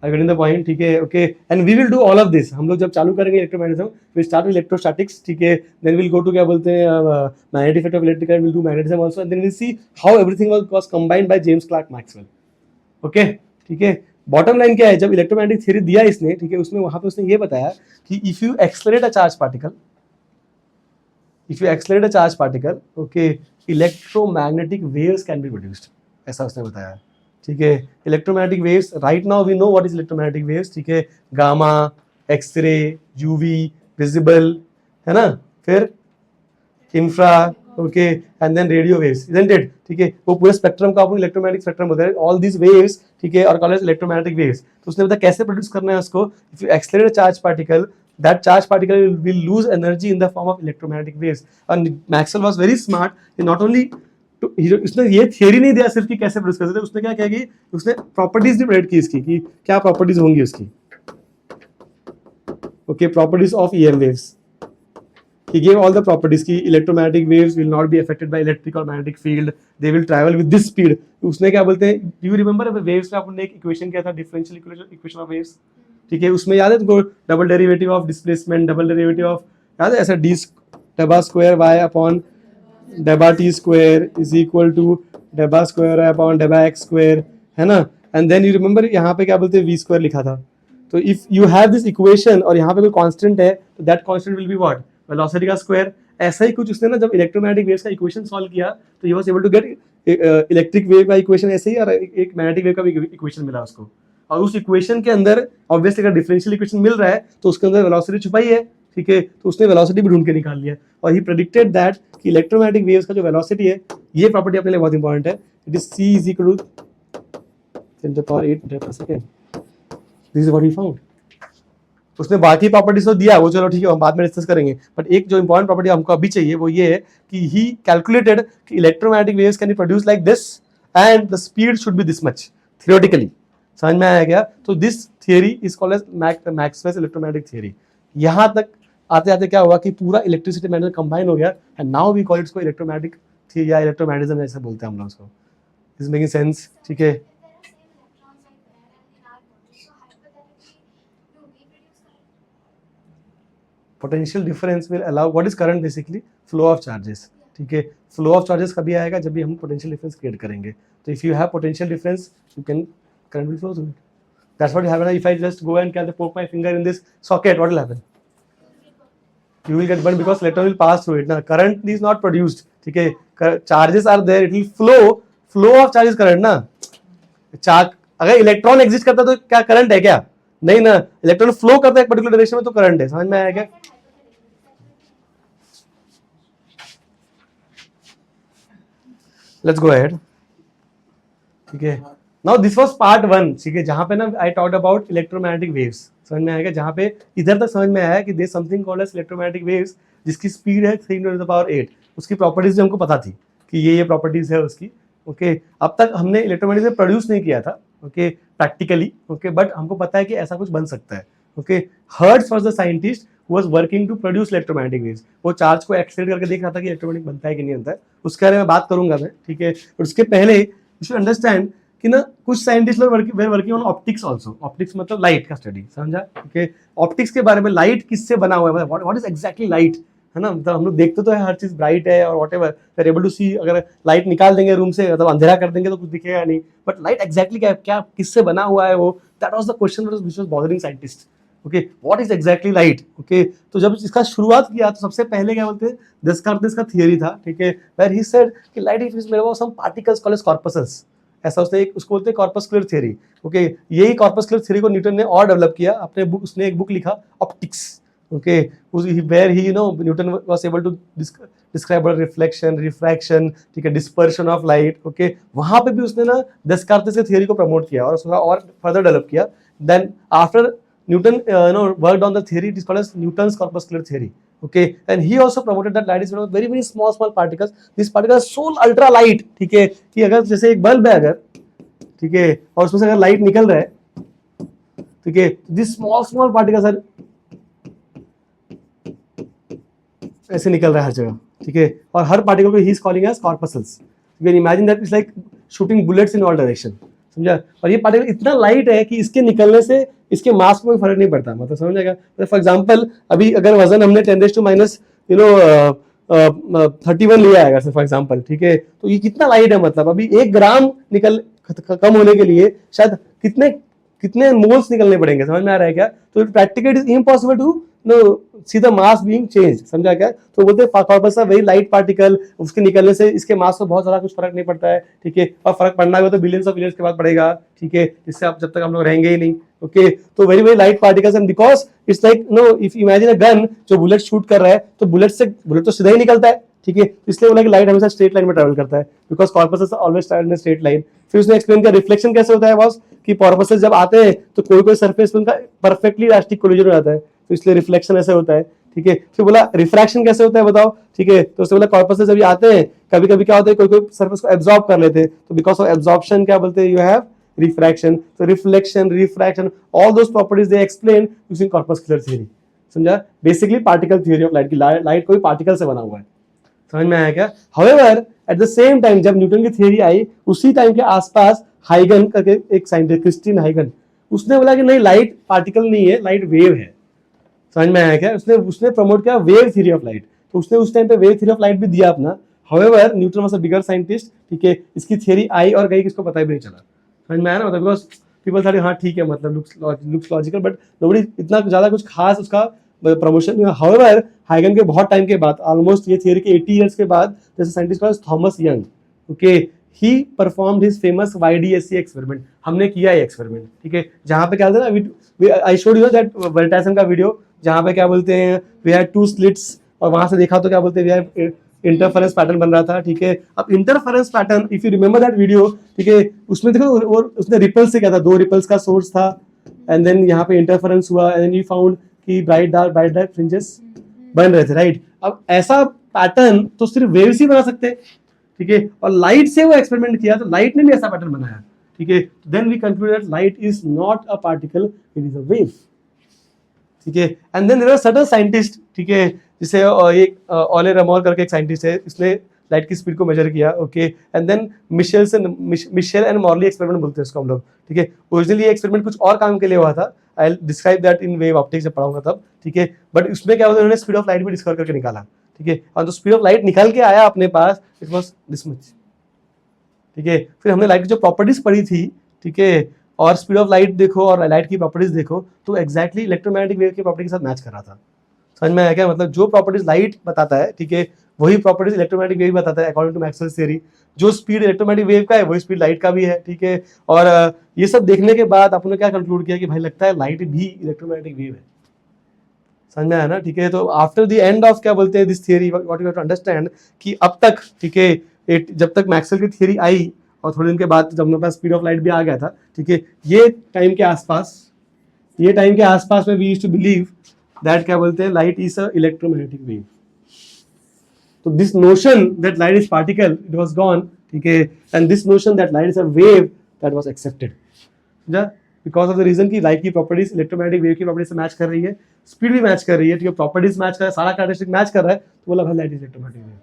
I getting the point, ठीक है, okay. And we will do all of this. हम लोग जब चालू करेंगे electromagnetism, we start with electrostatics, ठीक है, देन विल गो टू क्या बोलते हैं magnetic effect of electric current, will do magnetism also, and then will see how everything was combined by James Clerk Maxwell, okay, ठीक है. बॉटम लाइन क्या है, जब इलेक्ट्रोमैग्नेटिक थ्योरी दिया इसने, ठीक है, उसमें वहां पे उसने ये बताया कि if you accelerate a charge particle, okay, electromagnetic waves can be produced, ऐसा उसने बताया, ठीक है. Electromagnetic waves, right now we know what is electromagnetic waves, ठीक है, गामा, एक्सरे, यूवी, विजिबल, है ना, फिर infra, okay, and then radio waves, isn't it, ठीक है. वो पूरे स्पेक्ट्रम का अपन इलेक्ट्रोमैग्नेटिक स्पेक्ट्रम बोलते हैं, ऑल दीज वेव्स, ठीक है, और कॉल्ड एज इलेक्ट्रोमैग्नेटिक वेव्स. तो उसने बताया कैसे प्रोड्यूस करना है उसको. If you accelerate a charge particle, that charge particle will lose energy in the form of electromagnetic waves. And Maxwell was very smart. He not only उसने ये थियरी नहीं दिया सिर्फ कि कैसे प्रोड्यूस कर सकते, उसने क्या किया कि उसने प्रॉपर्टीज भी प्रेडिक्ट की इसकी, कि क्या प्रॉपर्टीज होंगी उसकी, okay, properties of EM waves. He gave all the properties कि electromagnetic waves will not be affected by electric or magnetic field, they will travel with this speed. उसने क्या बोलते हैं, do you remember waves में आपने एक इक्वेशन किया था, डिफरेंशियल इक्वेशन ऑफ वेव्स, ठीक है, उसमें याद है तुमको, double derivative of displacement, double derivative of, याद है ऐसा, डी डेबा स्क्वायर वाई अपॉन डेबा t square is equal to डेबा स्क्वायर अपॉन डेबा एक्स स्क्वायर, है ना. एंड देन यू रिमेंबर यहाँ पे क्या बोलते हैं, वी स्क्वायर लिखा था. तो if you have this equation और यहाँ पे कोई कांस्टेंट है, तो that constant will be what, velocity का स्क्वायर. ऐसा ही कुछ उसने ना जब इलेक्ट्रोमैग्नेटिक वेव्स का इक्वेशन सॉल्व किया, तो he was able to get electric wave का इक्वेशन ऐसे ही, और एक मैग्नेटिक वेव का भी इक्वेशन मिला उसको. और उस इक्वेशन के अंदर ऑब्वियसली अगर डिफरेंशियल इक्वेशन मिल रहा है तो उसके अंदर वेलोसिटी छुपाई है, ठीक है, तो उसने वेलोसिटी भी ढूंढ के निकाल लिया. और ही प्रेडिक्टेड दैट कि इलेक्ट्रोमैग्नेटिक वेव्स का जो वेलोसिटी है, ये प्रॉपर्टी अपने लिए बहुत इंपॉर्टेंट है, it is c is equal to 10 to the power 8 metre per second. This is what he found. उसने बाकी प्रॉपर्टीज तो दिया, वो चलो ठीक है, हम बाद में डिस्कस करेंगे, बट एक जो इंपॉर्टेंट प्रॉपर्टी हमको अभी चाहिए वो ये है कि ही कैलकुलेटेड कि electromagnetic waves can be produce like this and the speed should be this much, theoretically. समझ में आया क्या. तो this theory is called as Maxwell's electromagnetic theory. यहां तक आते आते क्या हुआ कि पूरा इलेक्ट्रिसिटी मैग्नेट कंबाइन हो गया, and now we call its को इलेक्ट्रोमैग्नेटिक थियरी या इलेक्ट्रोमैग्नेटिज्म ऐसे बोलते हैं हम लोग उसको. इज मेकिंग सेंस, ठीक है. Potential difference will allow, what is current, basically flow of charges, ठीक है. फ्लो ऑफ चार्जेस कभी आएगा, जब भी हम पोटेंशियल डिफरेंस क्रिएट करेंगे. तो if you have potential difference, you can, current will flow through it. That's what will happen. If I just go and poke my finger in this socket, what will happen? You will get burned because electron will pass through it. Now current is not produced, ठीक है, charges are there, it will flow of charges current ना. चार्ज अगर इलेक्ट्रॉन एग्जिस्ट करता तो क्या करंट है क्या, नहीं ना. इलेक्ट्रॉन फ्लो करता है एक पर्टिकुलर डायरेक्शन में तो करंट है. समझ में आया क्या. लेट्स गो अहेड, ठीक है. नाउ दिस वाज पार्ट 1, ठीक है, जहां पे ना I talked about electromagnetic waves. समझ में आएगा, जहां पे इधर तक समझ में आया कि there something called as electromagnetic waves, जिसकी स्पीड है 3 × 10⁸. उसकी प्रॉपर्टीज हमको पता थी कि ये प्रॉपर्टीज है उसकी, ओके. अब तक हमने इलेक्ट्रोमैग्नेटिज्म प्रोड्यूस नहीं किया था, ओके, प्रैक्टिकली, ओके, बट हमको पता है कि ऐसा कुछ बन सकता है, okay. Hertz was the scientist who was working to produce electromagnetic waves. वो चार्ज को एक्सेलरेट करके देख रहा था कि इलेक्ट्रोमैग्नेटिक बनता है कि नहीं बनता है, उसके बारे में बात करूंगा मैं, ठीक है. और उसके पहले यू शुड अंडरस्टैंड कि ना कुछ साइंटिस्ट लोग working on optics also. Optics मतलब लाइट का स्टडी, समझा, ओके. ऑप्टिक्स के बारे में, लाइट किससे बना हुआ है, व्हाट इज एग्जैक्टली लाइट, है ना. मतलब हम लोग देखते तो है हर चीज ब्राइट है और whatever, we are able to see. अगर लाइट निकाल देंगे रूम से, मतलब अंधेरा कर देंगे तो कुछ दिखेगा नहीं, बट लाइट एग्जैक्टली क्या किससे बना हुआ है वो, that was the question which was bothering scientist, okay. What is exactly light, okay. तो जब इसका शुरुआत किया तो सबसे पहले क्या बोलते हैं, डेस्कार्tes का थियरी था, ठीक है, वेयर ही सेड कि light is made up of some particles called as corpuscles, ऐसा उसने एक उसको बोलते हैं कॉर्पस्कुलर थ्योरी। ओके, यही कॉर्पस्कुलर थ्योरी को न्यूटन ने और डेवलप किया अपने बुक, उसने एक बुक लिखा optics. Okay, where he Newton was able to describe reflection, refraction, ठीक है, डिस्पर्शन ऑफ लाइट। ओके, वहां पे भी उसने ना डेस्कार्tes के थ्योरी को प्रमोट किया और उसका और फर्दर डेवलप किया। Then after Newton worked on the theory, it is called as Newton's corpuscular theory. Okay, and he also promoted that light is made of very very small particles. These particles are so ultra light, ठीक है, कि अगर जैसे एक बल्ब है अगर, ठीक है, और उसमें से अगर लाइट निकल रहा है, ठीक है, these small particles are ऐसे निकल रहा है हर जगह, ठीक है, और हर पार्टिकल को he is calling as corpuscles. You can imagine that it's like shooting bullets in all direction, समझा। और ये पार्टिकल इतना लाइट है कि इसके निकलने से इसके मास को कोई फर्क नहीं पड़ता, मतलब समझ जाएगा। फॉर एग्जांपल अभी अगर वजन हमने 10⁻⁻, 31 लिया है फॉर एग्जांपल, ठीक है, तो ये कितना लाइट है, मतलब अभी 1 ग्राम निकल कम होने के लिए शायद कितने मोल्स निकलने पड़ेंगे, समझ में आ रहा है क्या। तो practically it is impossible to see the mass being change, समझा क्या। तो बोलते हैं corpus a very light particle, उसके निकलने से इसके मास को बहुत ज्यादा कुछ फर्क नहीं पड़ता है, ठीक है, और फर्क पड़ना है तो बिलियंस ऑफ ईयर्स के बाद पड़ेगा, ठीक है, इससे आप जब तक हम लोग रहेंगे ही नहीं। ओके, तो very very light particles, and because it's like if imagine a gun जो बुलेट शूट कर रहा है, तो बुलेट तो सीधा ही निकलता है, ठीक है, इसलिए बोला कि लाइट हमेशा स्ट्रेट लाइन में ट्रैवल करता है, because corpses always travel in straight line. फिर उसने एक्सप्लेन किया रिफ्लेक्शन कैसे होता है बॉस, कि कॉर्पसेस जब आते हैं तो कोई सरफेस पे उनका परफेक्टली इलास्टिक कोलिजन हो जाता है, तो इसलिए रिफ्लेक्शन ऐसे होता है, ठीक है। फिर बोला रिफ्रैक्शन कैसे होता है बताओ, ठीक है, तो उसने बोला कॉर्पसेस जब आते हैं कभी कभी क्या होता है, कोई सरफेस को एब्जॉर्ब कर लेते हैं, तो बिकॉज ऑफ एब्जॉर्प्शन क्या बोलते हैं, यू हैव रिफ्रैक्शन। तो reflection, refraction, all those properties they explain using corpuscular theory, समझा। Basically particle theory of light की लाइट कोई पार्टिकल से बना हुआ है, समझ में आया क्या। However at the same time जब न्यूटन की थ्योरी आई, उसी टाइम के आसपास हाइगन करके एक साइंटिस्ट, क्रिस्टियन हाइगन, उसने बोला कि नहीं लाइट पार्टिकल नहीं है, लाइट वेव है, समझ में आया क्या। उसने प्रमोट किया वेव थ्योरी ऑफ लाइट, तो उसने उस टाइम पे वेव थ्योरी ऑफ लाइट भी दिया अपना। However Newton was a bigger scientist, ठीक है, इसकी थ्योरी आई और गई, किसको पता भी नहीं चला, समझ में आया ना, मतलब बिकॉज पीपल थॉट हाँ ठीक है, मतलब लुक्स लॉजिकल, बट नोबडी इतना ज्यादा कुछ खास उसका प्रमोशन। हाउएवर हाइगन के बहुत टाइम के बाद, ऑलमोस्ट ये थ्योरी के 80 इयर्स के बाद, जैसे scientist called Thomas young, okay, ही performed his famous YDSC experiment. हमने किया है एक्सपेरिमेंट, ठीक है, जहां पे क्या होता है ना, आई शोड यू दैट वर्टासन का वीडियो, जहां पे क्या बोलते हैं, वी हैड 2 स्लिट्स, और वहां से देखा तो क्या बोलते हैं, वी हैड इंटरफेरेंस पैटर्न बन रहा था, ठीक है। अब interference pattern, if you remember that video, ठीक है, उसमें देखो वो उसने रिपल्स से क्या था, 2 रिपल्स का सोर्स था, एंड देन यहाँ पे इंटरफेरेंस हुआ, एंड देन यू फाउंड कि ब्राइट डार्क फ्रिंजेस बन रहे थे, राइट। अब ऐसा पैटर्न तो सिर्फ वेव्स ही बना सकते, ठीक है, और लाइट से वो एक्सपेरिमेंट किया तो लाइट ने भी ऐसा पैटर्न बनाया, ठीक है। Then we conclude that light is not a particle, it is a wave, ठीक है। And then there are certain scientist, ठीक है, जैसे एक ओले रमोर करके एक साइंटिस्ट है, इसने लाइट की स्पीड को मेजर किया, okay, and then Michelson and Morley experiment बोलते हैं इसको हम लोग, ठीक है। ओरिजिनली ये एक्सपेरिमेंट कुछ और काम के लिए हुआ था, I will describe that in wave optics जब पढ़ाऊंगा तब, ठीक है। बट उसमें क्या होता है, उन्होंने स्पीड ऑफ लाइट भी डिस्कवर करके निकाला, ठीक है, और तो स्पीड ऑफ लाइट निकल के आया अपने पास, इट वाज दिस मच, ठीक है। फिर हमने लाइट की जो प्रॉपर्टीज पढ़ी थी, ठीक है, और स्पीड ऑफ लाइट देखो और लाइट की प्रॉपर्टीज देखो, तो एक्जैक्टली इलेक्ट्रोमैग्नेटिक वेव की प्रॉपर्टी के साथ मैच कर रहा था, समझ में आया क्या। मतलब जो प्रॉपर्टीज लाइट बताता है, ठीक है, वही प्रॉपर्टीज इलेक्ट्रोमैग्नेटिक वेव बताता है अकॉर्डिंग टू मैक्सवेल्स थ्योरी। जो स्पीड इलेक्ट्रोमैग्नेटिक वेव का है वही स्पीड लाइट का भी है, ठीक है। और ये सब देखने के बाद आपने क्या कंक्लूड किया कि भाई लगता है लाइट भी इलेक्ट्रोमैग्नेटिक वेव है, समझ में आया ना, ठीक है। तो आफ्टर द एंड ऑफ क्या बोलते हैं this theory, what you have to understand कि अब तक, ठीक है, जब तक मैक्सवेल की थ्योरी आई और थोड़े दिन के बाद जब हमारे पास स्पीड ऑफ लाइट भी आ गया था, ठीक है, ये टाइम के आसपास में we used to believe that क्या बोलते हैं light is a electromagnetic wave. तो this notion that light is particle it was gone, ठीक है, and this notion that light is a wave that was accepted, because of the reason की लाइट की प्रॉपर्टीज इलेक्ट्रोमैग्नेटिक वेव की प्रॉपर्टीज से मैच कर रही है, स्पीड भी मैच कर रही है, ठीक है, प्रॉपर्टीज मैच कर रहा है, सारा कैरेक्टरिस्टिक मैच कर रहा है, तो बोला भाई light is electromagnetic wave.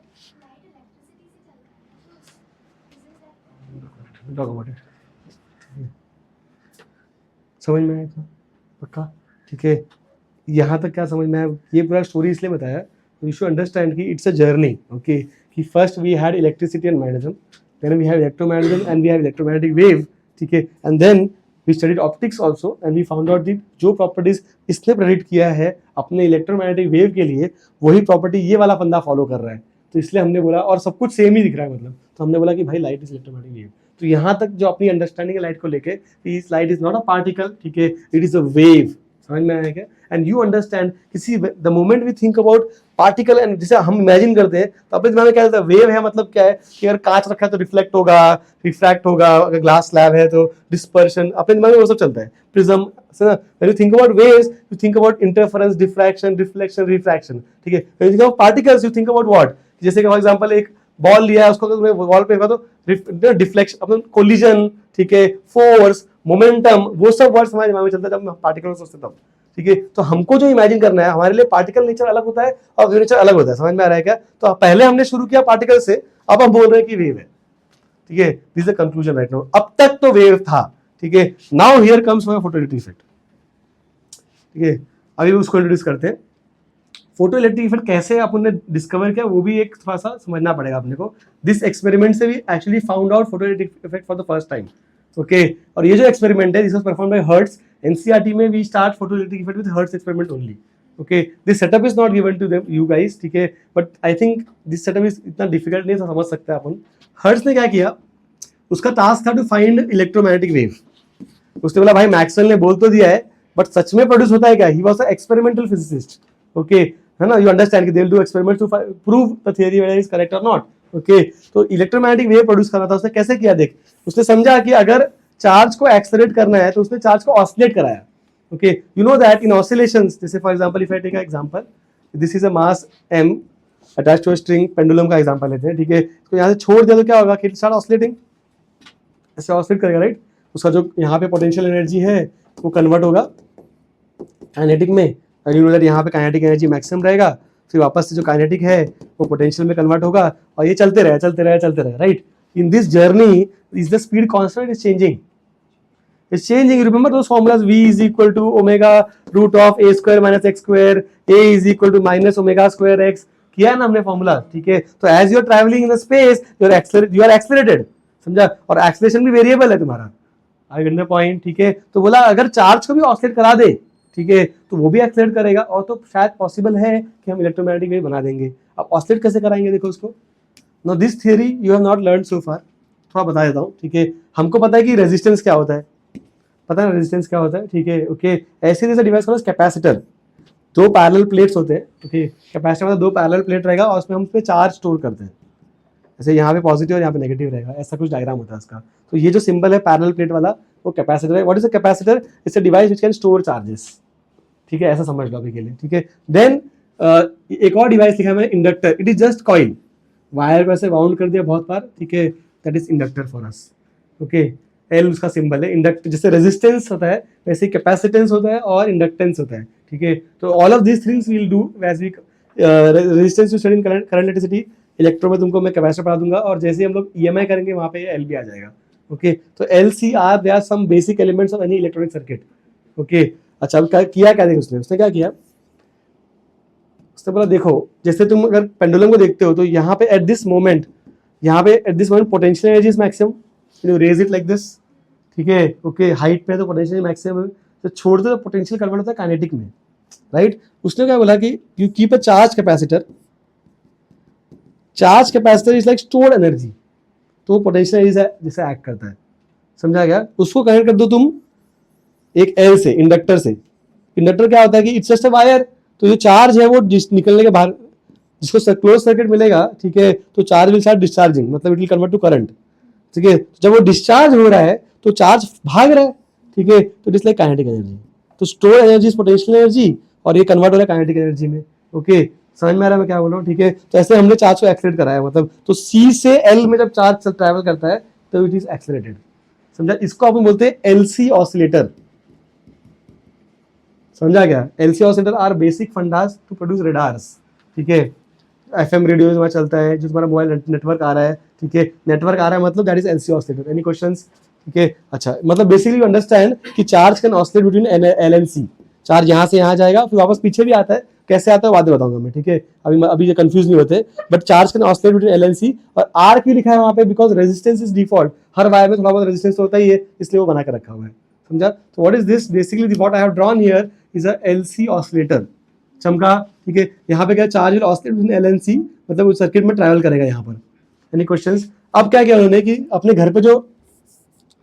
Talk about it, समझ में आया था पक्का, ठीक है। यहाँ तक क्या समझ में आया, ये पूरा स्टोरी इसलिए बताया यू शुड अंडरस्टैंड कि इट्स अ जर्नी, ओके, कि first we had electricity and magnetism, then we have electromagnetism and we have electromagnetic wave, ठीक है, and then we studied optics also and we found out that जो प्रॉपर्टीज इसने प्रेडिक्ट किया है अपने इलेक्ट्रोमैग्नेटिक वेव के लिए, वही प्रॉपर्टी ये वाला फंदा फॉलो कर रहा है। तो इसलिए हमने बोला, और सब कुछ सेम ही दिख रहा है मतलब, तो हमने बोला कि भाई लाइट इज इलेक्ट्रोमैग्नेटिक वेव। तो यहाँ तक जो अपनी अंडरस्टैंडिंग है लाइट को लेके, इस light is not a particle, ठीक है, इट इज अ वेव। समझ में आया क्या? एंड यू अंडरस्टैंड किसी the moment we think about particle and जैसे हम इमेजिन करते हैं तो अपने दिमाग में क्या होता है, वेव है मतलब क्या है कि अगर कांच रखा है तो रिफ्लेक्ट होगा, रिफ्रैक्ट होगा, अगर ग्लास स्लैब है तो डिस्पर्शन, अपने दिमाग में वो सब चलता है, prism. When you think about waves you think about interference, diffraction, reflection, refraction, ठीक है। When you think about particles you think about what, जैसे कि फॉर एग्जांपल एक बॉल लिया है, उसको अगर वॉल पे तो डिफ्लेक्शन, अपन कोलिजन, ठीक है, फोर्स, मोमेंटम, वो सब वर्ड्स हमारे दिमाग में चलता है जब हम पार्टिकल सोचते तब, ठीक है। तो हमको जो इमेजिन करना है, हमारे लिए पार्टिकल नेचर अलग होता है और वेव नेचर अलग होता है। समझ में आ रहा है क्या? तो पहले हमने शुरू किया पार्टिकल से, अब हम बोल रहे हैं कि वेव है, ठीक है। This is the conclusion right now. अब तक तो वेव था, ठीक है। Now here comes my photoelectric effect, ठीक है। अभी उसको इंट्रोड्यूस करते हैं। फोटो इलेक्ट्रिक इफेक्ट कैसे अपन ने डिस्कवर किया वो भी एक थोड़ा सा समझना पड़ेगा अपने को। दिस एक्सपेरिमेंट से we actually found out photo electric effect for the first time, okay. और ये जो एक्सपेरिमेंट है this was performed by Hertz. NCERT में we start photo electric effect with Hertz experiment only, okay. This setup is not given to them you guys, ठीक है, but I think this setup is इतना डिफिकल्ट नहीं, समझ सकते हैं अपन। हर्ट्ज ने क्या किया, उसका टास्क था टू फाइंड इलेक्ट्रोमैग्नेटिक वेव। उसने बोला भाई मैक्सवेल ने बोल तो दिया है बट सच में प्रोड्यूस होता है क्या? He was a experimental physicist, okay, है ना। यू अंडरस्टैंड कि they will do experiments to prove the theory whether is correct और नॉट, ओके। तो इलेक्ट्रोमैग्नेटिक वेव प्रोड्यूस करना था, उसने कैसे किया देख। उसने समझा कि अगर चार्ज को एक्सेलरेट करना है तो उसने चार्ज को ऑसिलेट कराया, okay. You know that in oscillations, जैसे for example if I take a example, this is a mass m attached to a string, pendulum का एग्जांपल लेते हैं, ठीक है। तो यहाँ से छोड़ दिया तो क्या होगा कि इट स्टार्ट ऑसिलेटिंग, ऐसे ऑसिलेट करेगा, राइट। उसका जो यहाँ पे पोटेंशियल एनर्जी है वो कन्वर्ट होगा काइनेटिक में, और यू नो दैट यहाँ पे काइनेटिक एनर्जी मैक्सिमम रहेगा, फिर वापस से जो काइनेटिक है वो पोटेंशियल में कन्वर्ट होगा, और ये चलते रहे, right. In this journey is the speed constant is changing, Remember those formulas? V is equal to omega root of a square minus x square, a is equal to minus omega square x, किया है ना हमने फॉर्मूला, ठीक है। तो as you are travelling in the space you are accelerated, समझा, और एक्सेलरेशन भी वेरिएबल है तुम्हारा, आई गेट द पॉइंट, ठीक है। तो बोला अगर चार्ज को भी ऑसिलेट करा दे, ठीक है, तो वो भी एक्सेलरेट करेगा, और तो शायद पॉसिबल है कि हम इलेक्ट्रोमैग्नेटिक वेव बना देंगे। अब ऑसिलेट कैसे कराएंगे देखो उसको। Now this theory you have not learn so far, थोड़ा बता देता हूँ, ठीक है। हमको पता है कि रेजिस्टेंस क्या होता है, पता है रेजिस्टेंस क्या होता है, ठीक है, ओके। ऐसे जैसे डिवाइस का कैपेसिटर, दो पैरेलल प्लेट्स होते हैं, ओके। कैपेसिटर मतलब दो पैरेलल प्लेट रहेगा और उसमें हम उस पर चार्ज स्टोर करते हैं, जैसे यहाँ पे पॉजिटिव और यहाँ पे नेगेटिव रहेगा, ऐसा कुछ डायग्राम होता है उसका। तो ये जो सिंबल है पैरेलल प्लेट वाला वो कैपेसिटर है। What is a capacitor? It's a device which can store charges, ठीक है, ऐसा समझ लो अभी के लिए, ठीक है। देन एक और डिवाइस लिखा है मैंने, inductor. It is just coil, wire को ऐसे बाउंड कर दिया बहुत बार, ठीक है, that is inductor for us, okay. L उसका सिंबल है। इंडक्ट जैसे रेजिस्टेंस होता है वैसे कैपेसिटेंस होता है और इंडक्टेंस होता है, ठीक है। तो all of this things will do as we resistance to study in current electricity, electro में तुमको मैं कैपेसिटर पढ़ा दूंगा, और जैसे हम लोग ईएमआई करेंगे वहां पे एल भी आ जाएगा, ओके। तो L C R they are some basic elements of any electronic circuit, okay. अच्छा अब किया क्या देखो उसने क्या किया, उसने बोला देखो जैसे तुम अगर पेंडुलम को देखते हो तो यहाँ पे at this moment potential energy is maximum, you raise it like this, ठीक है, ओके। हाइट पे तो पोटेंशियल मैक्सिमम है, तो छोड़ते तो पोटेंशियल कन्वर्ट होता है काइनेटिक में, राइट। उसने क्या बोला कि you keep a charge capacitor is like stored energy, तो पोटेंशियल एनर्जी जैसे एक्ट करता है, समझा गया। उसको कनेक्ट कर दो तुम एक एल से, इंडक्टर से। इंडक्टर क्या होता है कि इट्स जस्ट अ वायर, तो जो चार्ज है वो निकलने के बाहर, जिसको क्लोज सर्किट मिलेगा, ठीक है, तो चार्ज विल स्टार्ट डिस्चार्जिंग, मतलब it will convert to current, ठीक है। जब वो डिस्चार्ज हो रहा है तो चार्ज भाग रहा है, ठीक है, तो it is like kinetic energy. तो store energy is potential energy और ये कन्वर्ट हो रहा है काइनेटिक एनर्जी में, ओके। समझ में आ रहा है मैं क्या बोल रहा हूँ, ठीक है। तो ऐसे हमने चार्ज को एक्सेलरेट कराया, मतलब तो सी से एल में जब चार्ज ट्रैवल करता है तो इट इज एक्सेलरेटेड, समझा। इसको अपन बोलते हैं एलसी ऑसिलेटर, समझा क्या। LC oscillator are basic fundas to produce radars, ठीक है। एफएम रेडियो में चलता है, जो तुम्हारा मोबाइल नेटवर्क आ रहा है, ठीक है, नेटवर्क आ रहा है मतलब that is LC oscillator. Any questions, ठीक है। अच्छा मतलब बेसिकली अंडरस्टैंड कि charge can oscillate between L and C, charge यहाँ से यहाँ जाएगा फिर वापस पीछे भी आता है, कैसे आता है बाद में बताऊंगा मैं, ठीक है। अभी ये कंफ्यूज नहीं होते, but charge can oscillate between L and C. और आर क्यों लिखा है वहां पे, बिकॉज रेजिस्टेंस इज डिफॉल्ट, हर वायर में थोड़ा बहुत रेजिस्टेंस होता ही है, इसलिए वो बना के रखा हुआ है, समझा। तो what is this, basically what I have drawn here is a LC oscillator, चमका, ठीक है। यहाँ पे क्या charge will oscillate between L and C, मतलब उस सर्किट में ट्रैवल करेगा यहाँ पर। Any questions? अब क्या किया उन्होंने कि अपने घर पे जो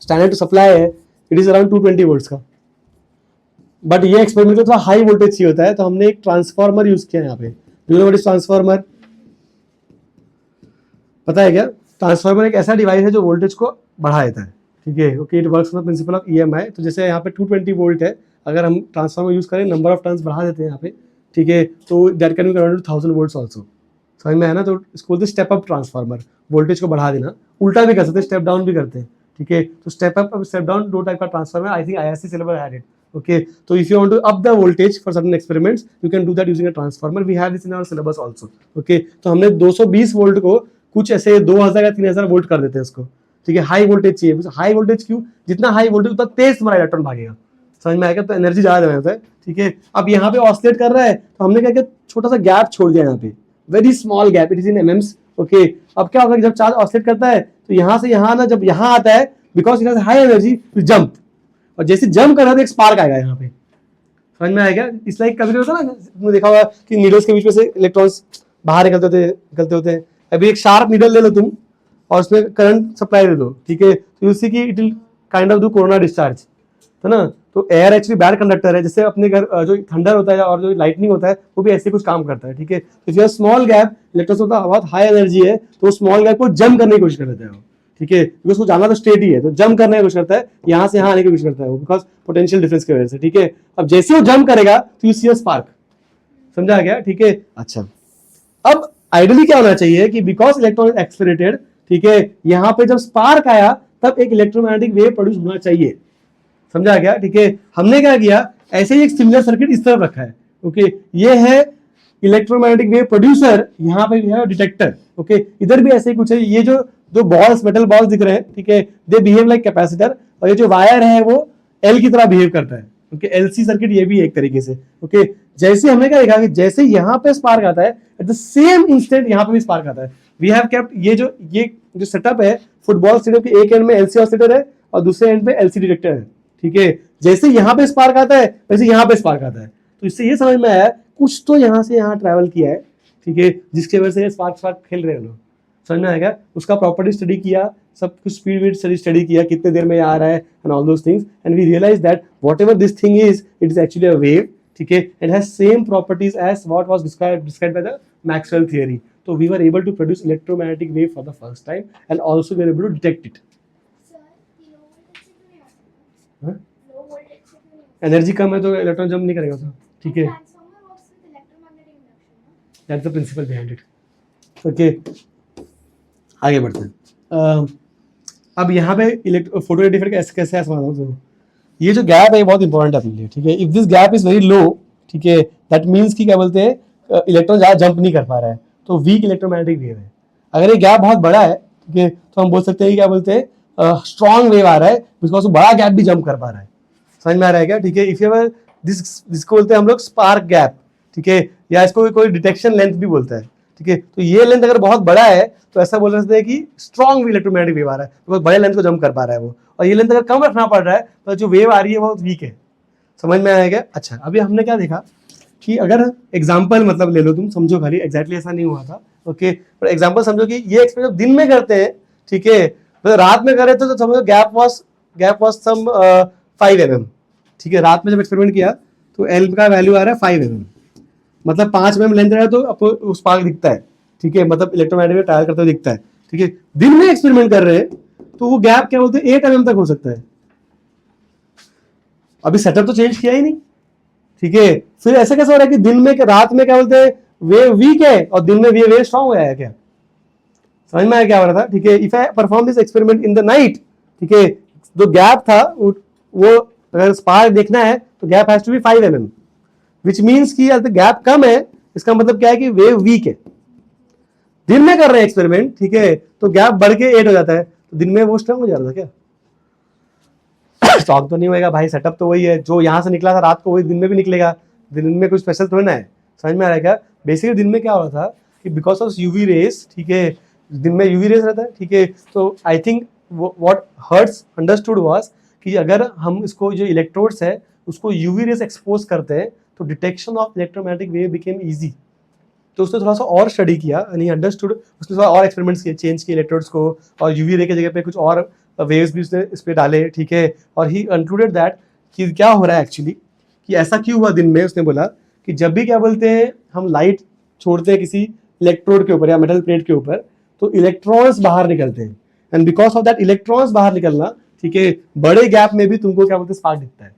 स्टैंडर्ड सप्लाई है इट इज अराउंड 220 वोल्ट्स का, बट ये एक्सपेरिमेंट में थोड़ा हाई वोल्टेज चाहिए होता है, तो हमने एक ट्रांसफार्मर यूज किया यहाँ पे। You know what is transformer? पता है क्या? ट्रांसफार्मर एक ऐसा डिवाइस है जो वोल्टेज को बढ़ा देता है, ठीक है। Okay, it works on the principle of EMI. तो जैसे यहाँ पे 220 वोल्ट है, अगर हम ट्रांसफार्मर यूज करें, नंबर ऑफ टर्न्स बढ़ा देते हैं यहाँ पे, ठीक है, तो that can be converted to 1000 volts also. समझ में है ना? तो इसको बोलते हैं स्टेप अप ट्रांसफार्मर, वोल्टेज को बढ़ा देना। उल्टा भी कर सकते हैं, स्टेप डाउन भी करते हैं, ठीक है। तो स्टेप अप और स्टेप डाउन दो टाइप का transformer, I think IRC syllabus had it. Okay, तो if you want to up the voltage for certain experiments you can do that using a transformer. We have this in our syllabus also. Okay, तो हमने 220 वोल्ट को कुछ ऐसे 2000 या 3000 वोल्ट कर देते हैं इसको, ठीक है। हाई वोल्टेज चाहिए। हाई वोल्टेज क्यों? जितना हाई वोल्टेज उतना तेज तुम्हारा इलेक्ट्रॉन भागेगा। समझ में आएगा? तो एनर्जी ज्यादा देना होता है, ठीक है। अब यहाँ पे ऑसिलेट कर रहा है, तो हमने क्या किया, छोटा सा गैप छोड़ दिया यहाँ पे, very small gap, it is in mms. Okay, अब क्या होगा, जब चार्ज ऑसिलेट करता है तो यहाँ से यहाँ ना, जब यहाँ आता है, because it has high energy to jump, और जैसे जंप कर रहा है तो एक स्पार्क आएगा यहाँ पे। समझ में आएगा? इस लाइक कभी होता है ना, तुमने देखा होगा कि नीडल्स के बीच में से इलेक्ट्रॉन्स बाहर निकलते होते हैं। अभी एक शार्प नीडल ले लो तुम और उसमें करंट सप्लाई दे दो, ठीक है, तो यू सी कि it will kind of do corona discharge, है ना। तो एयर एक्चुअली बैड कंडक्टर है, जैसे अपने घर जो थंडर होता है और जो लाइटनिंग होता है वो भी ऐसे कुछ काम करता है, ठीक है। तो if you have small gap, electrons होता है बहुत हाई एनर्जी है, तो स्मॉल गैप को जंप करने की कोशिश कर देता है वो, ठीक है, क्योंकि उसको जाना तो स्ट्रेट ही है, तो जंप करने की कोशिश करता है, यहाँ से यहाँ आने की कोशिश करता है वो, बिकॉज पोटेंशियल डिफरेंस की वजह से, ठीक है। अब जैसे वो जंप करेगा तो यू सी अ स्पार्क। समझा गया? ठीक है। अच्छा, अब आइडियली क्या होना चाहिए कि बिकॉज इलेक्ट्रॉन इज एक्सेलरेटेड, ठीक है, यहाँ पे जब स्पार्क आया तब एक इलेक्ट्रोमैग्नेटिक वेव प्रोड्यूस होना चाहिए। समझा गया? ठीक है। हमने क्या किया, ऐसे ही एक सिमिलर सर्किट इस तरफ रखा है। ओके, ये है इलेक्ट्रोमैग्नेटिक वेव प्रोड्यूसर, यहाँ पे है डिटेक्टर। ओके, इधर भी ऐसे ही कुछ है। ये जो दो बॉल्स, मेटल बॉल्स दिख रहे हैं, ठीक है, दे बिहेव लाइक कैपेसिटर, और ये जो वायर है वो एल की तरह बिहेव करता है। ओके, एलसी सर्किट ये भी एक तरीके से। ओके, जैसे हमने क्या देखा कि जैसे यहाँ पे स्पार्क आता है, एट द सेम इंस्टेंट यहाँ पे भी स्पार्क आता है। वी हैव केप्ट ये जो सेटअप है, फुटबॉल स्टेडियम के एक एंड में एलसी ऑसिलेटर है और दूसरे एंड पे एलसी डिटेक्टर है, ठीक है। जैसे यहाँ पे स्पार्क आता है वैसे यहाँ पे स्पार्क आता है। तो इससे ये समझ में आया कुछ तो यहाँ से यहाँ ट्रैवल किया है, ठीक है, जिसकी वजह से स्पार्क खेल रहे हैं लोग। समझ में आएगा? उसका प्रॉपर्टी स्टडी किया, सब कुछ स्पीड वीड स्टडी किया, कितने देर में आ रहा है, and all those things, and we realize that whatever this thing is, it is actually a wave, ठीक है, and has same properties as what was described by the Maxwell theory. तो we were able to produce electromagnetic wave for the first time, and also we are able to detect it. Energy कम है तो इलेक्ट्रॉन जंप नहीं करेगा, ठीक है, that's the principle behind it. Okay, आगे बढ़ते हैं। अब यहाँ पे फोटो रेडिएटर कैसे समझ, ये जो गैप है ये बहुत इंपॉर्टेंट है अपने लिए, ठीक है। If this gap is very low, ठीक है, दैट मीन्स कि क्या बोलते हैं, इलेक्ट्रॉन ज्यादा जंप नहीं कर पा रहा है, तो वीक इलेक्ट्रोमैग्नेटिक वेव है। अगर ये गैप बहुत बड़ा है, ठीक है, तो हम बोल सकते हैं क्या बोलते हैं, स्ट्रॉन्ग वेव आ रहा है, बिकॉज बड़ा गैप भी जंप कर पा रहा है। समझ में आ रहा है क्या? ठीक है। इफ यू जिसको बोलते हैं हम लोग स्पार्क गैप, ठीक है, या इसको कोई डिटेक्शन लेंथ भी बोलता है, ठीक है। तो ये लेंथ अगर बहुत बड़ा है तो ऐसा बोल सकते हैं कि स्ट्रॉन्ग इलेक्ट्रोमैग्नेटिक वेव आ रहा है, बिकॉज बड़े लेंथ को जंप कर पा रहा है वो, और ये लेंथ अगर कम रखना पड़ रहा है तो जो वेव आ रही है वो वीक है। समझ में आएगा? अच्छा, अभी हमने क्या देखा कि अगर एग्जाम्पल मतलब ले लो, तुम समझो खाली, एग्जैक्टली ऐसा नहीं हुआ था, ओके, पर एग्जाम्पल समझो कि ये एक्सपेरिमेंट दिन में करते हैं, ठीक है, तो रात में करे तो समझो गैप वॉज सम 5 mm, ठीक है। रात में जब एक्सपेरिमेंट किया तो एल का वैल्यू आ रहा है 5 mm, मतलब 5 mm लेंथ रहा है तो आपको उस स्पार्क दिखता है, ठीक है, मतलब इलेक्ट्रोमैग्नेटिक वेव ट्रैवल करते हुए दिखता है, ठीक है। दिन में एक्सपेरिमेंट कर रहे हैं तो वो गैप क्या बोलते हैं 8 mm तक हो सकता है। अभी सेटअप तो चेंज किया ही नहीं, ठीक है, फिर ऐसा कैसे हो रहा है कि दिन में रात में क्या बोलते हैं वेव वीक है और दिन में वेव स्ट्रॉन्ग हो गया है क्या? समझ में आया क्या हो रहा था? ठीक है। If I perform this experiment in the night, ठीक है, जो गैप था वो अगर स्पार्क देखना है तो gap has to be 5 mm, which means कि अगर गैप कम है इसका मतलब क्या है कि वेव वीक है। दिन में कर रहे हैं एक्सपेरिमेंट, ठीक है, तो गैप बढ़ के 8 हो जाता है, तो दिन में वो स्ट्रॉन्ग हो जा रहा था क्या? स्ट्रॉन्ग तो नहीं होएगा भाई, सेटअप तो वही है, जो यहाँ से निकला था रात को वही दिन में भी निकलेगा, दिन में कुछ स्पेशल थोड़ी ना है। समझ में आ रहा है क्या? बेसिकली दिन में क्या हो रहा था कि बिकॉज ऑफ यूवी रेस, ठीक है, दिन में यूवी रेस रहता है, ठीक है, तो I think what hertz understood was कि अगर हम इसको जो इलेक्ट्रोड्स है उसको यूवी रेस एक्सपोज करते हैं तो detection of electromagnetic wave became easy. तो उसने थोड़ा सा और स्टडी किया एंड ही अंडरस्टूड, उसने थोड़ा और एक्सपेरिमेंट्स किए, चेंज किए इलेक्ट्रोड्स को, और यूवी रे की जगह पे कुछ और वेव्स भी उसने इस पे डाले, ठीक है, और ही कंक्लूडेड दैट कि क्या हो रहा है एक्चुअली, कि ऐसा क्यों हुआ दिन में। उसने बोला कि जब भी क्या बोलते हैं हम लाइट छोड़ते हैं किसी इलेक्ट्रोड के ऊपर या मेटल प्लेट के ऊपर, तो इलेक्ट्रॉन्स बाहर निकलते हैं, and because of that electrons बाहर निकलना, ठीक है, बड़े गैप में भी तुमको क्या बोलते हैं स्पार्क दिखता है।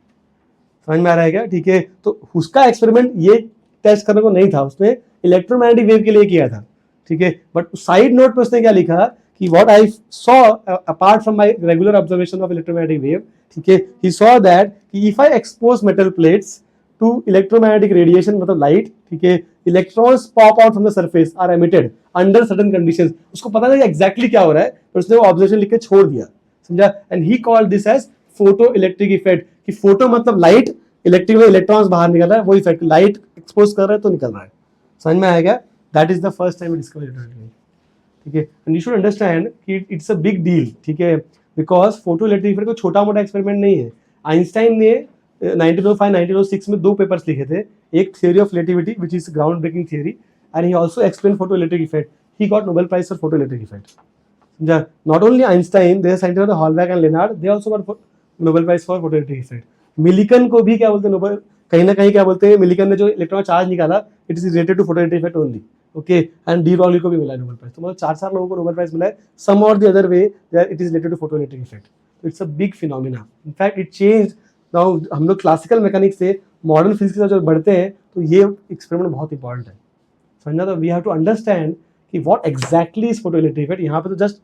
समझ में आ रहा है क्या? ठीक है, तो उसका एक्सपेरिमेंट ये टेस्ट करने को नहीं था, उसने इलेक्ट्रोमैग्नेटिक वेव के लिए किया था, ठीक है। बट साइड नोट पे उसने क्या लिखा कि what I saw apart from my regular observation of electromagnetic wave, ठीक है, ही सॉ दैट कि if I expose metal plates to electromagnetic radiation, मतलब लाइट, ठीक है, electrons pop out from the surface are emitted under certain conditions. उसको पता नहीं एग्जैक्टली क्या हो रहा है, पर उसने वो ऑब्जर्वेशन लिख के छोड़ दिया, समझा। And he called this as photo electric effect, कि फोटो मतलब लाइट, इलेक्ट्रिक में इलेक्ट्रॉन्स बाहर निकल रहा है, वो इफेक्ट, लाइट एक्सपोज कर रहा है तो निकल रहा है। समझ में आएगा? That is the first time discover electromagnetic, ठीक है। एंड यू शुड अंडरस्टैंड कि इट्स अ बिग डील, ठीक है, बिकॉज फोटो इलेक्ट्रिक इफेक्ट कोई छोटा मोटा एक्सपेरिमेंट नहीं है। आइंस्टाइन ने 1905 1906 में 2 पेपर्स लिखे थे, एक theory of relativity which is ground breaking theory, and he also explain photo electric effect. He got Nobel prize for photo electric effect. समझा? Not only Einstein, there scientist हॉलबैक and Lenard, they also got Nobel prize for photo electric effect. Millikan को भी क्या बोलते हैं नोबेल, कहीं ना कहीं क्या बोलते हैं, मिलिकन ने जो इलेक्ट्रॉन चार्ज निकाला, it is related to photo electric effect only, okay. And de Broglie को भी मिला है नोबेल प्राइज, तो मतलब 4 लोगों को नोबेल प्राइज मिला है, सम और the other way that it is related to photo electric effect. It's a big phenomena, in fact it change now. हम लोग क्लासिकल मैकेनिक्स से मॉडर्न फिजिक्स के साथ जब बढ़ते हैं तो ये एक्सपेरिमेंट बहुत इंपॉर्टेंट है, समझना। तो वी हैव टू अंडरस्टैंड कि what exactly is photo electric effect. यहाँ पे तो जस्ट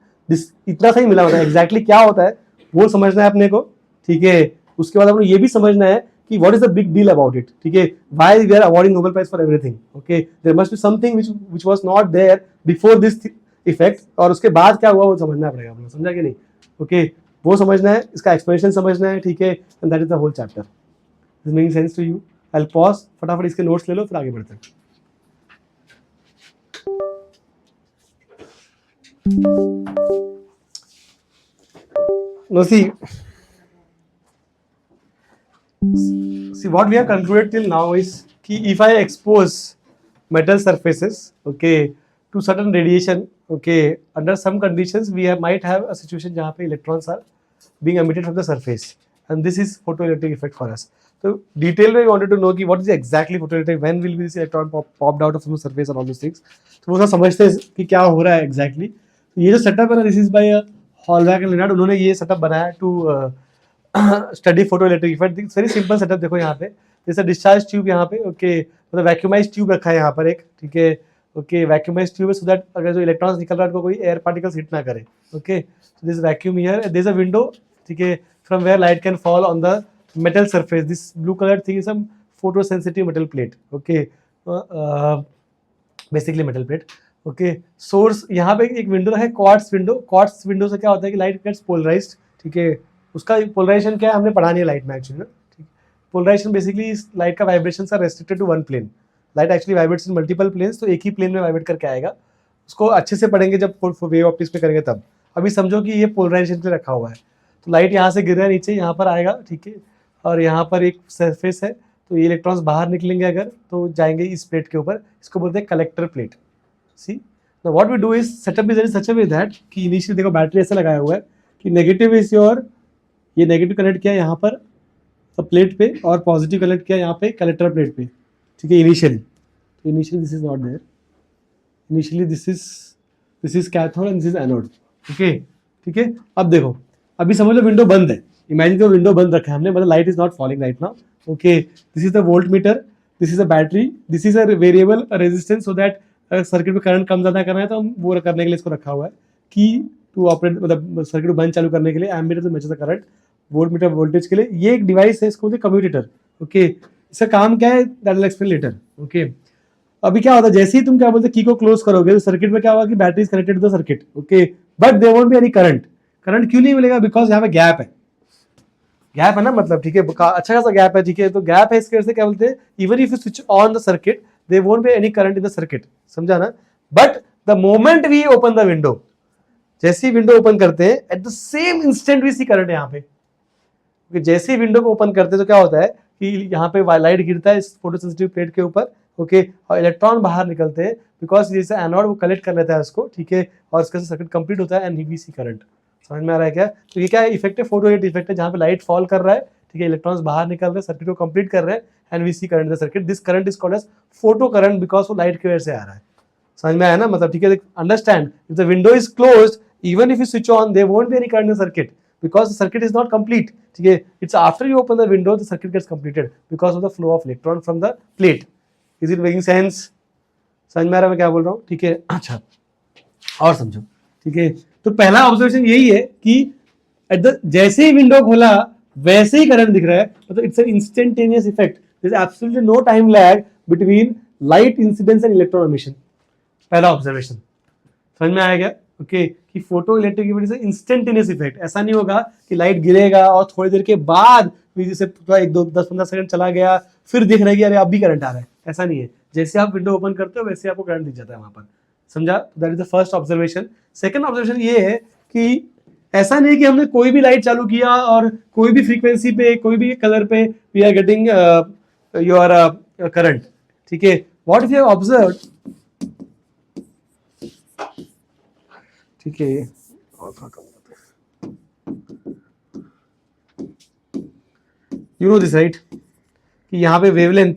इतना सा ही मिला होता है, एग्जैक्टली क्या होता है वो समझना है अपने को, ठीक है। उसके बाद अपने ये भी समझना है कि what is the big deal about it, ठीक है, why we are awarding Nobel prize for everything, okay. There must be something which was not there before this effect, और उसके बाद क्या हुआ वो समझना पड़ेगा अपने, समझा कि नहीं, ओके। वो समझना है, इसका एक्सप्लेनेशन समझना है, ठीक है, and that is the whole chapter. This making sense to you? I will pause, फटाफट इसके नोट्स ले लो, फिर आगे बढ़ते हैं। No, see what we have concluded till now is कि if I expose metal surfaces, okay, to certain radiation, okay, under some conditions we might have a situation जहाँ पे electrons are being emitted from the surface, and this is photoelectric effect for us. So detail में we wanted to know कि what is exactly photoelectric, when will this electron popped out of the surface and all those things. तो वो सब समझते हैं कि क्या हो रहा है exactly. तो ये जो setup है ना, this is by हॉलबैक एंड लेनार्ड, उन्होंने ये सेटअप बनाया to study photo electric effect. Very simple setup, देखो यहाँ पे जैसे डिस्चार्ज ट्यूब यहाँ पे, ओके, मतलब वैक्यूमाइज ट्यूब रखा है यहाँ पर एक, ठीक है, ओके, वैक्यूमाइज ट्यूब है सो दैट अगर जो इलेक्ट्रॉन्स निकल रहा है उनको कोई एयर पार्टिकल्स हिट ना करे, okay. So this vacuum here, there is a window, ठीक है, from where light can fall on the metal surface. This blue colour thing is some photo sensitive metal plate, okay, basically metal plate, okay. Source यहाँ पे एक विंडो है, क्वार्ट्स विंडो। क्वार्ट्स विंडो से क्या होता है कि लाइट गेट्स पोलराइज्ड, ठीक है। उसका पोलराइजेशन क्या है हमने पढ़ा नहीं है लाइट में एक्चुअली ना, ठीक। पोलराइजेशन बेसिकली लाइट का vibrations are restricted to one plane. Light actually vibrates in multiple planes, तो एक ही प्लेन में वाइब्रेट करके आएगा। उसको अच्छे से पढ़ेंगे जब वेव ऑप्टिक्स पे करेंगे तब। अभी समझो कि ये पोलराइजेशन पे रखा हुआ है, तो लाइट यहाँ से गिर रहा है नीचे, यहाँ पर आएगा, ठीक है, और यहाँ पर एक सरफेस है, तो ये इलेक्ट्रॉन्स बाहर निकलेंगे अगर तो जाएंगे इस प्लेट के ऊपर, इसको बोलते हैं collector plate. See now what we do is setup is in such a way that कि इनिशियली देखो बैटरी ऐसा लगाया हुआ है कि नेगेटिव इज योर, ये नेगेटिव कनेक्ट किया यहाँ पर प्लेट पे, और पॉजिटिव कनेक्ट किया यहाँ पे कलेक्टर प्लेट पे, ठीक है, इनिशियली। तो initially this is not there, initially this is cathode and this is anode, okay, ठीक है। अब देखो, अभी समझ लो विंडो बंद है, इमेजिन करो विंडो बंद रखा है हमने, मतलब light is not falling right now, okay. This is the volt meter, this is a battery, this is a variable resistance, so that circuit में करंट कम ज़्यादा करना है तो हम वो करने के लिए इसको रखा हुआ है कि टू ऑपरेट, मतलब सर्किट को बंद चालू करने के लिए। एमीटर तो measure the current, volt meter voltage के लिए। ये एक डिवाइस है, इसको बोलते हैं कम्यूटेटर, ओके। इसका काम क्या है that will explain letter, okay. अभी क्या होता है, जैसे ही तुम क्या बोलते की को क्लोज करोगे तो सर्किट में क्या होगा कि battery is connected to the circuit, okay, but there won't be any current. Current क्यों नहीं मिलेगा? बिकॉज यहाँ पे गैप है, गैप है ना, मतलब, ठीक है, अच्छा खासा गैप है, ठीक है। तो गैप है, इसके वजह से क्या बोलते हैं, even if you switch on the circuit there won't be any current in the circuit, समझा ना। but the moment we open the window, जैसे ही विंडो ओपन करते हैं at the same instant we see current यहाँ पे, क्योंकि जैसे ही विंडो को ओपन करते हैं तो क्या होता है कि यहाँ पे लाइट गिरता है इस फोटोसेंसिटिव प्लेट के ऊपर, ओके, और इलेक्ट्रॉन बाहर निकलते हैं बिकॉज जैसे एनोड वो कलेक्ट कर लेता है उसको, ठीक है, और इसके सर्किट कंप्लीट होता है एंड वी सी करंट, समझ में आ रहा है क्या? तो ये क्या है, इफेक्ट है, फोटो इलेक्ट्रिक इफेक्ट है, जहाँ पे लाइट फॉल कर रहा है, ठीक है, इलेक्ट्रॉन्स बाहर निकल रहे हैं, सर्किट को कंप्लीट कर रहे हैं, and we see current in the circuit, this current is called as photo current because वो लाइट की वजह से आ रहा है। समझ में आया ना? मतलब ठीक है, understand, if the window is closed, even if you switch on, there won't be any current in the circuit because the circuit is not complete. ठीक है, it's after you open the window the circuit gets completed because of the flow of electron from the plate. Is it making sense? समझ में आ रहा है मैं क्या बोल रहा हूँ? ठीक है, अच्छा और समझो, ठीक है। तो पहला ऑब्जर्वेशन यही है कि जैसे ही विंडो खोला वैसे ही करंट दिख रहा है, मतलब it's an instantaneous effect, there is absolutely no time lag between light incidence and electron emission. पहला ऑब्जर्वेशन समझ में आया क्या? ओके, कि फोटो इलेक्ट्रिक की वजह से इंस्टेंटेनियस इफेक्ट, ऐसा नहीं होगा कि लाइट गिरेगा और थोड़ी देर के बाद जैसे थोड़ा 1-2-10-15 सेकंड चला गया फिर दिख रहा है कि अरे अब भी करंट आ रहा है, ऐसा नहीं है। जैसे आप विंडो ओपन करते हो वैसे आपको करंट दिख जाता है वहां पर। समझा? That is the first observation. Second observation ये है कि ऐसा नहीं कि हमने कोई भी लाइट चालू किया और कोई भी फ्रीक्वेंसी पे, कोई भी कलर पे we are getting your current, ठीक है। What if you have observed, ठीक है, और थोड़ा कम करते हैं, यू नो दिस राइट, कि यहाँ पे wavelength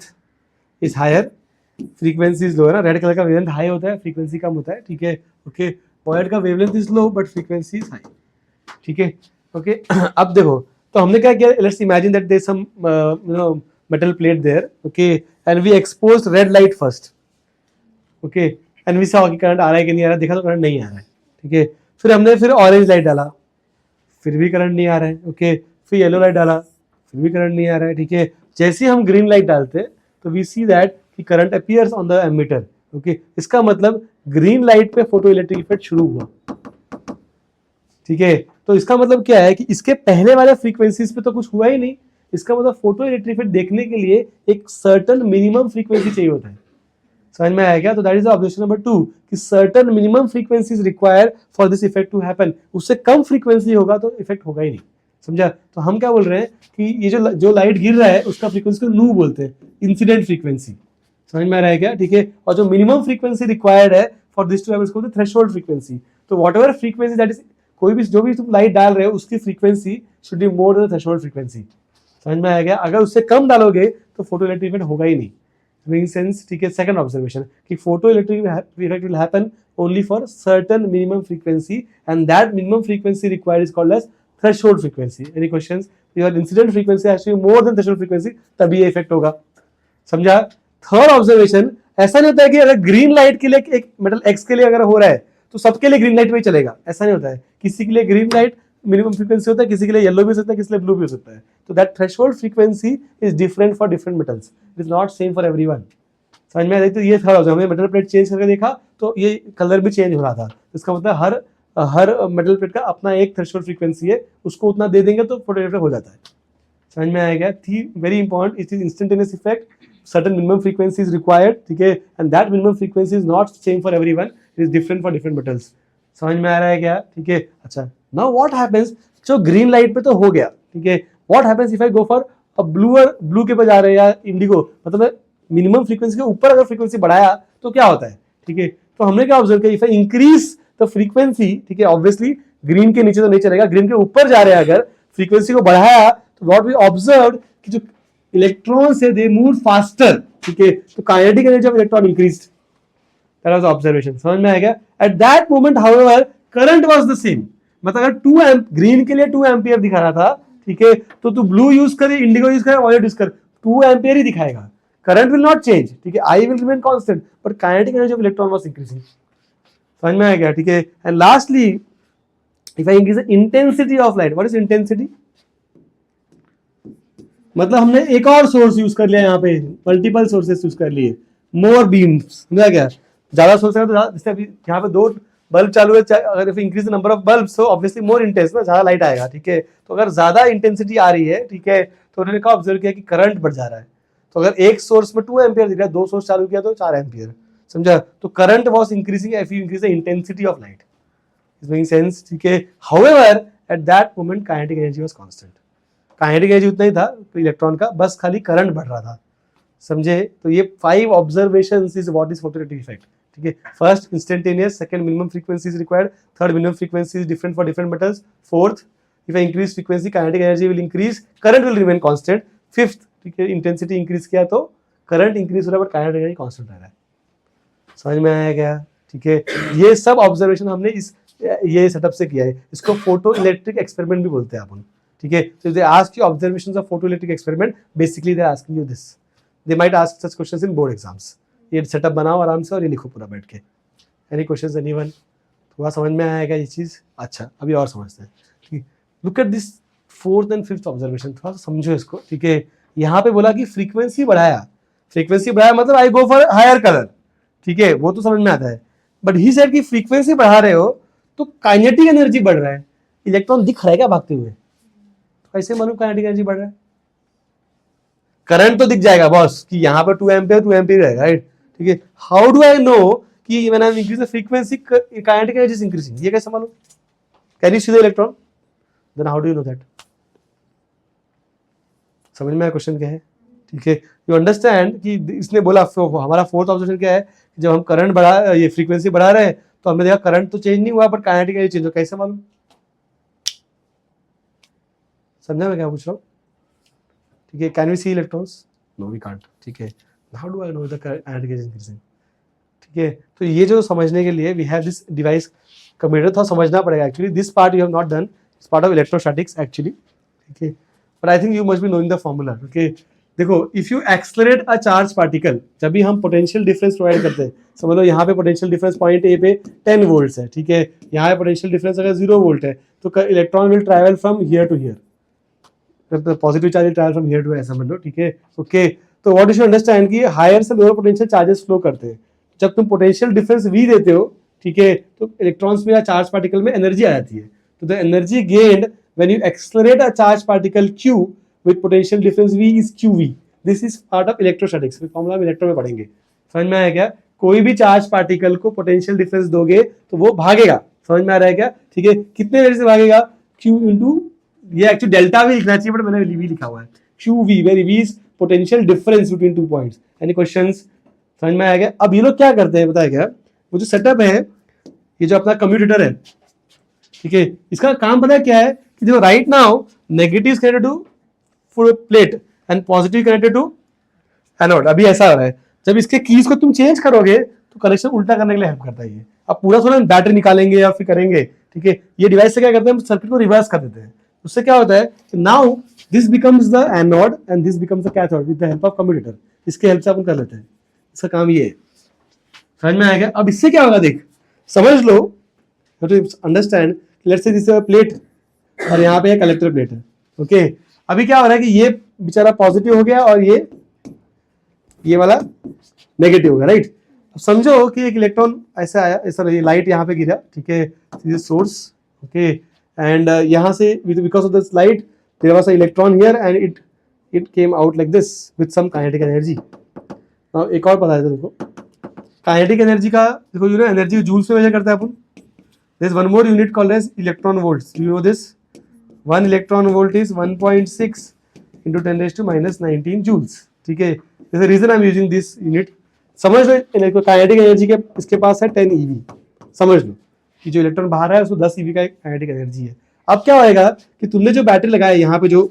is higher, frequency is low, है ना? रेड कलर का वेवलेंथ हाई होता है, फ्रीक्वेंसी कम होता है, ठीक है, ओके। वायलेट का wavelength is low but frequency is high, ठीक है, ओके। अब देखो, तो हमने क्या किया, let's imagine that there is some you know metal plate there, okay, and we exposed red light first, okay, and we saw कि करंट आ रहा है कि नहीं आ रहा है, देखा तो करंट नहीं आ रहा है, ठीक है। फिर हमने फिर ऑरेंज लाइट डाला, फिर भी करंट नहीं आ रहा है, ओके। फिर येलो लाइट डाला, फिर भी करंट नहीं आ रहा है, ठीक है। जैसे ही हम ग्रीन लाइट डालते हैं तो वी सी दैट कि current appears on the ammeter, okay. इसका मतलब ग्रीन लाइट पे फोटो इलेक्ट्रिक इफेक्ट शुरू हुआ, ठीक है। तो इसका मतलब क्या है कि इसके पहले वाले फ्रीक्वेंसीज पे तो कुछ हुआ ही नहीं, इसका मतलब फोटो इलेक्ट्रिक इफेक्ट देखने के लिए एक सर्टेन मिनिमम फ्रीक्वेंसी चाहिए होता है। समझ में आया क्या? तो दैट इज ऑब्जर्वेशन नंबर 2 कि certain minimum frequency is required for this effect to happen. उससे कम फ्रीक्वेंसी होगा तो इफेक्ट होगा ही नहीं। समझा? तो हम क्या बोल रहे हैं कि ये जो लाइट गिर रहा है उसका फ्रीक्वेंसी को नू बोलते हैं, इंसिडेंट फ्रीक्वेंसी। समझ में आ रहा है क्या? ठीक है। और जो मिनिमम फ्रीक्वेंसी रिक्वायर्ड है फॉर दिस टू हैपन इसको थ्रेशोल्ड फ्रीक्वेंसी। तो व्हाटएवर फ्रीक्वेंसी दैट इज, कोई भी जो भी तुम लाइट डाल रहे हो उसकी frequency should be more than threshold frequency. समझ में आया क्या? अगर उससे कम डालोगे तो फोटो इलेक्ट्रिक इफेक्ट होगा ही नहीं। Making sense? ठीक है। सेकंड ऑब्जर्वेशन कि photo electric effect will happen only for certain minimum frequency and that minimum frequency required is called as threshold frequency. Any questions? Your incident frequency has to be more than threshold frequency, तभी ये इफेक्ट होगा। समझा? थर्ड ऑब्जर्वेशन, ऐसा नहीं होता है कि अगर ग्रीन लाइट के लिए एक मेटल एक्स के लिए अगर हो रहा है तो सबके लिए ग्रीन लाइट में ही चलेगा, ऐसा नहीं होता है। किसी के लिए ग्रीन लाइट मिनिमम फ्रीक्वेंसी होता है, किसी के लिए येलो भी हो सकता है, किसी के लिए ब्लू भी हो सकता है। तो that threshold frequency is different for different metals, it is not same for everyone. समझ में आ रही? तो ये थर्ड, हमने मेटल प्लेट चेंज करके देखा तो ये कलर भी चेंज हो रहा था। इसका मतलब हर मेटल प्लेट का अपना एक थ्रेशोल्ड फ्रीक्वेंसी है, उसको उतना दे देंगे तो फोटो इफेक्ट हो जाता है। समझ में आएगा? थी very important, it is instantaneous effect, certain minimum frequency is required, ठीक है, and that minimum frequency is not same for everyone, it is different for different metals. समझ में आ रहा है क्या? ठीक है। अच्छा, नाउ व्हाट हैपेंस, जो ग्रीन लाइट पे तो हो गया, ठीक है, what happens if I go for a blue के पे जा रहे हैं या इंडिगो, मतलब मिनिमम फ्रीक्वेंसी के ऊपर अगर फ्रीक्वेंसी बढ़ाया तो क्या होता है? ठीक है। तो हमने क्या ऑब्जर्व किया, if I increase the frequency, ठीक है, ऑब्वियसली ग्रीन के नीचे तो नहीं चलेगा, ग्रीन के ऊपर जा रहे हैं अगर फ्रीक्वेंसी को बढ़ाया तो व्हाट वी ऑब्जर्व कि जो इलेक्ट्रॉन्स है दे मूव फास्टर, ठीक है, तो kinetic energy of electron increased, that was observation. समझ में आएगा? At that moment however current was the same, मतलब अगर 2 एम्प ग्रीन के लिए 2 एम्पियर दिखा रहा था, ठीक है, तो तू ब्लू यूज करे, इंडिगो यूज करे, वायलेट यूज कर, 2 एम्पियर ही दिखाएगा, करंट विल नॉट चेंज, ठीक है, I will remain constant but kinetic energy of electron was increasing. समझ में आएगा? ठीक है। And lastly if I increase the intensity of light, what is intensity? मतलब हमने एक और सोर्स यूज कर लिया, यहाँ पे मल्टीपल सोर्सेस यूज कर लिए, मोर बीम्स, समझा क्या? ज्यादा सोर्स है तो जैसे अभी यहाँ पे 2 बल्ब चालू है, अगर if increase the number of bulb so obviously more intense ना, ज्यादा लाइट आएगा, ठीक है। तो अगर ज्यादा इंटेंसिटी आ रही है, ठीक है, तो उन्होंने क्या ऑब्जर्व किया कि करंट बढ़ जा रहा है। तो अगर एक सोर्स में 2 एम्पियर दिख रहा है, 2 सोर्स चालू किया तो 4 एम्पियर, समझा? तो current was increasing if you increase the intensity of light, is making sense? ठीक है। However at that moment kinetic energy was constant, kinetic energy उतना ही था इलेक्ट्रॉन का, बस खाली करंट बढ़ रहा था। समझे? तो ये 5 observations is what is photoelectric effect. ठीक है, first instantaneous, second minimum frequency is required, third minimum frequency is different for different metals, fourth if I increase frequency kinetic energy will increase, current will remain constant, fifth ठीक है इंटेंसिटी इंक्रीज किया तो करंट इंक्रीज हो रहा है बट काइनेटिक एनर्जी कांस्टेंट रह रहा है. समझ में आया क्या? ठीक है, ये सब ऑब्जर्वेशन हमने इस ये सेटअप से किया है. इसको फोटो इलेक्ट्रिक एक्सपेरिमेंट भी बोलते हैं अपन. ठीक है, so they ask you observations of photoelectric experiment, basically they are asking you this. They might ask such questions in board exams. ये सेटअप बनाओ आराम से और ये लिखो पूरा बैठ के. Any questions anyone? थोड़ा समझ में आएगा ये चीज? अच्छा, अभी और समझते हैं. ठीक, look at this fourth and fifth observation, थोड़ा सा समझो इसको. ठीक है, यहाँ पे बोला कि फ्रीक्वेंसी बढ़ाया, फ्रीक्वेंसी बढ़ाया मतलब आई गो फॉर हायर कलर. ठीक है, वो तो समझ में आता है. बट ही सेड कि फ्रीक्वेंसी बढ़ा रहे हो तो काइनेटिक एनर्जी बढ़ रहा है. इलेक्ट्रॉन दिख रहा है क्या भागते हुए? कैसे मालूम काइनेटिक एनर्जी बढ़ रहा है? करंट तो दिख जाएगा बॉस कि यहाँ पर 2 एम्पीयर रहेगा, राइट? ठीक है, हाउ डू आई नो कि when I increase the frequency kinetic energy is increasing? ये कैसे मालूम? Can you see the electron? Then how do you know that? समझ में आया क्वेश्चन क्या है? ठीक है, यू अंडरस्टैंड कि इसने बोला हमारा फोर्थ ऑब्जर्वेशन क्या है, जब हम करंट बढ़ा ये फ्रीक्वेंसी बढ़ा रहे हैं तो हमने देखा करंट तो चेंज नहीं हुआ बट काइनेटिक एनर्जी चेंज हो. कैसे मालूम? समझा मैं क्या पूछ रहा हूँ? ठीक है, can we see electrons? No we can't. ठीक है, how do I know the kinetic energy increasing? ठीक है, तो ये जो समझने के लिए we have this device computer, थोड़ा समझना पड़ेगा. Actually this part you have not done, it's part of electrostatics actually. ठीक है, but I think you must be knowing the formula. Okay, देखो if you accelerate a charge particle, जब भी हम पोटेंशियल डिफरेंस प्रोवाइड करते हैं, समझ लो यहाँ पे पोटेंशियल डिफरेंस पॉइंट ए पे 10 वोल्ट्स है. ठीक है, यहाँ पे पोटेंशियल डिफरेंस अगर 0 वोल्ट है तो electron will travel from here to here. Positive charge travel from here to ऐसा समझ लो. ठीक है, ओके, तो व्हाट यू शुड अंडरस्टैंड कि हायर से लोअर पोटेंशियल चार्जेस फ्लो करते हैं. जब तुम पोटेंशियल डिफरेंस v देते हो, ठीक है, तो इलेक्ट्रॉन्स में या चार्ज पार्टिकल में एनर्जी आ जाती है. तो the energy gained when you accelerate a charge particle q with potential difference v is qv. this is part of electrostatics. Formula में इलेक्ट्रो में पढ़ेंगे. समझ में आया क्या? कोई भी चार्ज पार्टिकल को पोटेंशियल डिफरेंस दोगे तो वो भागेगा. समझ में आ रहा है क्या? ठीक है, कितने एनर्जी से भागेगा? q इंटू, ये एक्चुअली डेल्टा भी लिखना चाहिए बट मैंने v लिखा हुआ है. qv, very v is potential difference between 2 points. Any questions? समझ में आया क्या? अब ये लोग क्या करते हैं बताया क्या? वो जो सेटअप है, ये जो अपना कम्यूटेटर है, ठीक है, इसका काम पता है क्या है कि जो right now negative is connected to plate and positive connected to anode. अभी ऐसा हो रहा है, जब इसके कीज को तुम चेंज करोगे तो कनेक्शन उल्टा करने के लिए हेल्प करता है ये. अब पूरा थोड़ा बैटरी निकालेंगे या फिर करेंगे. ठीक है, ये डिवाइस से क्या करते हैं, सर्किट को रिवर्स कर देते हैं. उससे क्या होता है, now this becomes the anode and this becomes the cathode with the help of commutator. इसके हेल्प से अपन कर लेते हैं. इसका काम ये है. समझ में आएगा? अब इससे क्या होगा देख, समझ लो, understand. Let's say this plate और यहाँ पे कलेक्टर प्लेट है. ओके, अभी क्या हो रहा है कि ये बेचारा पॉजिटिव हो गया और ये वाला नेगेटिव हो गया, राइट? अब समझो कि एक इलेक्ट्रॉन ऐसा आया, ऐसा ये लाइट यहाँ पे गिरा. ठीक है, सोर्स. ओके, एंड यहाँ से because of this light there was a electron here and it came out like this with some kinetic energy. Now एक और पता है देखो, काइनेटिक एनर्जी का देखो, यू नो एनर्जी जूल्स में मेजर करते हैं अपन. There is one more unit called as electron volts. You know this? 1 electron volt is 1.6 into 10⁻⁻19 joules. ठीक है, there's a reason I'm using this unit. समझ लो काइनेटिक एनर्जी के इसके पास है 10 eV. समझ लो कि जो इलेक्ट्रॉन बाहर है उसको 10 eV का काइनेटिक एनर्जी है. अब क्या होएगा कि तुमने जो बैटरी लगाया यहाँ पे, जो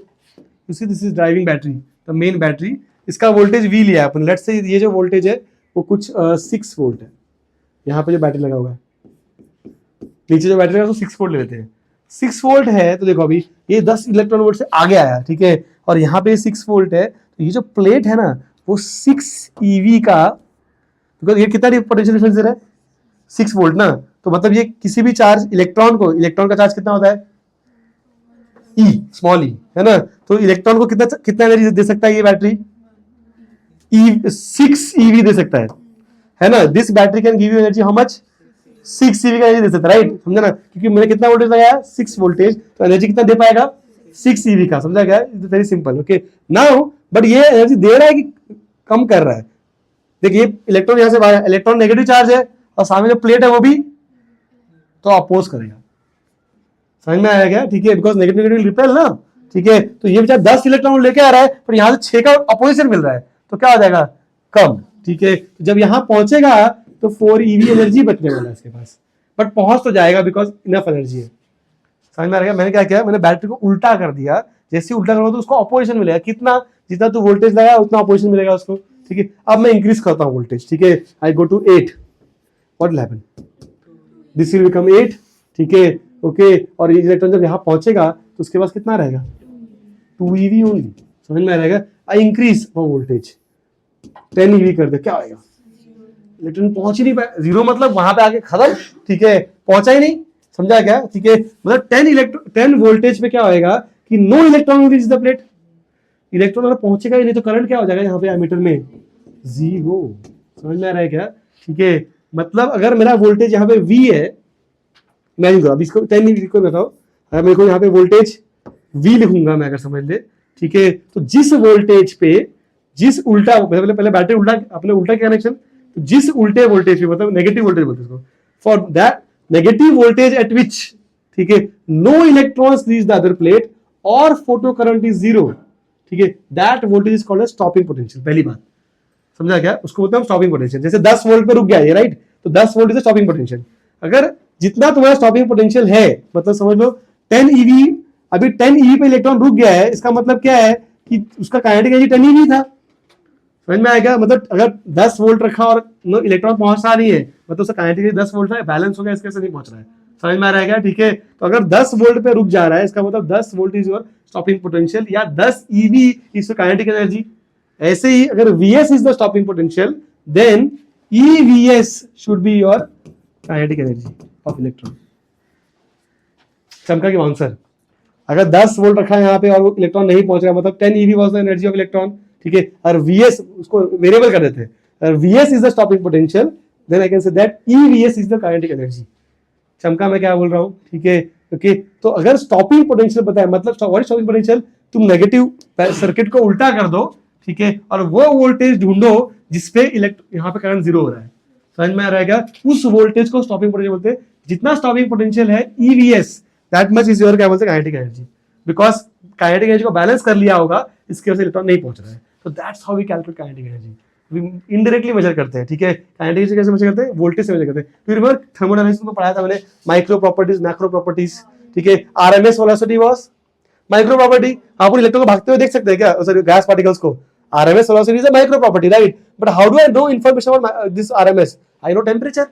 this is driving battery, the main battery, इसका वोल्टेज V लिया है अपन. लेट्स से ये जो वोल्टेज है वो कुछ 6 वोल्ट है. यहाँ पे जो बैटरी लगा हुआ है, नीचे जो बैटरी है उसको 6 वोल्ट ले लेते हैं. 6 वोल्ट है तो देखो अभी ये 10 इलेक्ट्रॉन वोल्ट से आगे आया. ठीक है, और यहाँ पे 6 वोल्ट है, तो ये जो प्लेट है ना वो 6 eV का, बिकॉज ये कितना पोटेंशियल डिफरेंस दे रहा है? 6 वोल्ट ना. तो मतलब ये किसी भी चार्ज इलेक्ट्रॉन का चार्ज कितना होता है? E, स्मॉल e, है ना. तो इलेक्ट्रॉन को कितना एनर्जी दे सकता है ये बैटरी? 6 eV दे सकता है ना. This battery can give you energy how much? 6 eV का एनर्जी दे सकता है, राइट? समझा ना, क्योंकि मैंने कितना वोल्टेज लगाया? 6 वोल्टेज, तो एनर्जी कितना दे पाएगा? 6 eV का. समझा क्या? It's very simple. Okay, now but ये एनर्जी दे रहा है कि कम कर रहा है? देखिए इलेक्ट्रॉन यहाँ से बाहर, इलेक्ट्रॉन नेगेटिव चार्ज है और सामने जो प्लेट है वो भी तो अपोज करेगा. समझ में आया क्या? ठीक है, बिकॉज नेगेटिव रिपेल ना. ठीक है, तो ये बेचारा 10 इलेक्ट्रॉन लेके आ रहा है पर यहाँ से 6 का अपोजिशन मिल रहा है, तो तो क्या हो जाएगा, कम, ठीक है। जब यहाँ पहुंचेगा तो 4 EV एनर्जी बचने वाला है इसके पास, बट पहुंच तो जाएगा बिकॉज इनफ एनर्जी है। समझ में आ गया? मैंने क्या किया, मैंने बैटरी को उल्टा कर दिया, जैसे ही उल्टा करूंगा तो उसको अपोजिशन मिलेगा, कितना, जितना तू वोल्टेज लगाया उतना अपोजिशन मिलेगा उसको, ठीक है। अब मैं इंक्रीज करता हूँ वोल्टेज, ठीक है, I go to 8, what will happen, this will become 8, ठीक है, ओके। और ये इलेक्ट्रॉन जब यहाँ पहुंचेगा तो उसके पास कितना रहेगा, 2 EV ओनली। समझ में आएगा? आई इंक्रीज वो वोल्टेज 10 EV कर दे, क्या आएगा, इलेक्ट्रॉन पहुंच ही नहीं पाए, 0 मतलब वहां पे आके खत्म, ठीक है, पहुंचा ही नहीं। समझा क्या, ठीक है, मतलब 10 वोल्टेज पे क्या होएगा कि no electron reach the plate, electron अगर पहुंचेगा ही नहीं तो करंट क्या हो जाएगा यहाँ पे एमीटर में, 0। समझ में आ रहा है क्या, ठीक है। मतलब अगर मेरा वोल्टेज यहाँ पे V है, मैं नहीं अब इसको 10 EV को बताओ, अगर मेरे को यहाँ पे वोल्टेज V लिखूंगा मैं, अगर समझ ले, ठीक है, तो जिस वोल्टेज पे, जिस उल्टा, पहले बैटरी उल्टा, अपने उल्टा कनेक्शन, तो जिस उल्टे वोल्टेज पे, मतलब नेगेटिव वोल्टेज बोलते हैं इसको, for that negative voltage at which, ठीक है, no electrons reach the other plate और फोटो करंट इज 0, ठीक है, that voltage is called as stopping potential. पहली बात समझा क्या, उसको बोलते हैं स्टॉपिंग पोटेंशियल। जैसे 10 वोल्ट पे रुक गया ये, राइट, तो 10 वोल्ट इज स्टॉपिंग पोटेंशियल। अगर जितना तुम्हारा स्टॉपिंग पोटेंशियल है, मतलब समझ लो 10 EV, अभी 10 EV पे इलेक्ट्रॉन रुक गया है, इसका मतलब क्या है कि उसका काइनेटिक एनर्जी 10 EV था। समझ में आएगा? मतलब अगर 10 वोल्ट रखा और इलेक्ट्रॉन पहुंच रहा नहीं है, मतलब उसका काइनेटिक एनर्जी 10 वोल्ट था, बैलेंस हो गया, इसके से नहीं पहुंच रहा है। समझ में आ रहा है क्या, ठीक है। तो अगर 10 वोल्ट पे रुक जा रहा है, इसका मतलब 10 volt is your stopping potential, या 10 EV इज काइनेटिक एनर्जी। ऐसे ही अगर Vs is the stopping potential, then EVS should be your kinetic energy of electron. चमका की आंसर, अगर 10 वोल्ट रखा है यहाँ पे और वो इलेक्ट्रॉन नहीं पहुंच रहा, मतलब 10 EV was the energy of electron, ठीक है। और Vs उसको वेरिएबल कर देते हैं, अगर Vs is the stopping potential, then I can say that EVS is the kinetic energy. चमका मैं क्या बोल रहा हूँ, ठीक है, ओके। तो अगर स्टॉपिंग पोटेंशियल बताया, मतलब व्हाट इज स्टॉपिंग पोटेंशियल, तुम नेगेटिव सर्किट को उल्टा कर दो, ठीक है, और वो वोल्टेज ढूंढो जिसपे यहाँ पे करंट 0 हो रहा है। समझ में आ रहेगा? उस वोल्टेज को स्टॉपिंग पोटेंशियल बोलते हैं। जितना स्टॉपिंग पोटेंशियल है EVS, that much is your क्या बोलते हैं, kinetic energy, because kinetic energy को बैलेंस कर लिया होगा, इसके वजह से इलेक्ट्रॉन नहीं पहुंच रहा है। तो that's how we calculate kinetic energy. Indirectly measure करते हैं, ठीक है। काइनेटिक एनर्जी कैसे मेजर करते हैं, वोल्टेज से मेजर करते हैं। तो रिमेंबर थर्मोडायनामिक्स में पढ़ाया था मैंने, माइक्रो प्रॉपर्टीज, मैक्रो प्रॉपर्टीज, ठीक है। RMS velocity was micro property. आप इलेक्ट्रॉन को भागते हुए देख सकते हैं क्या, सॉरी गैस पार्टिकल्स को, RMS velocity is a micro property, right? But how do I know information about this RMS? I know temperature.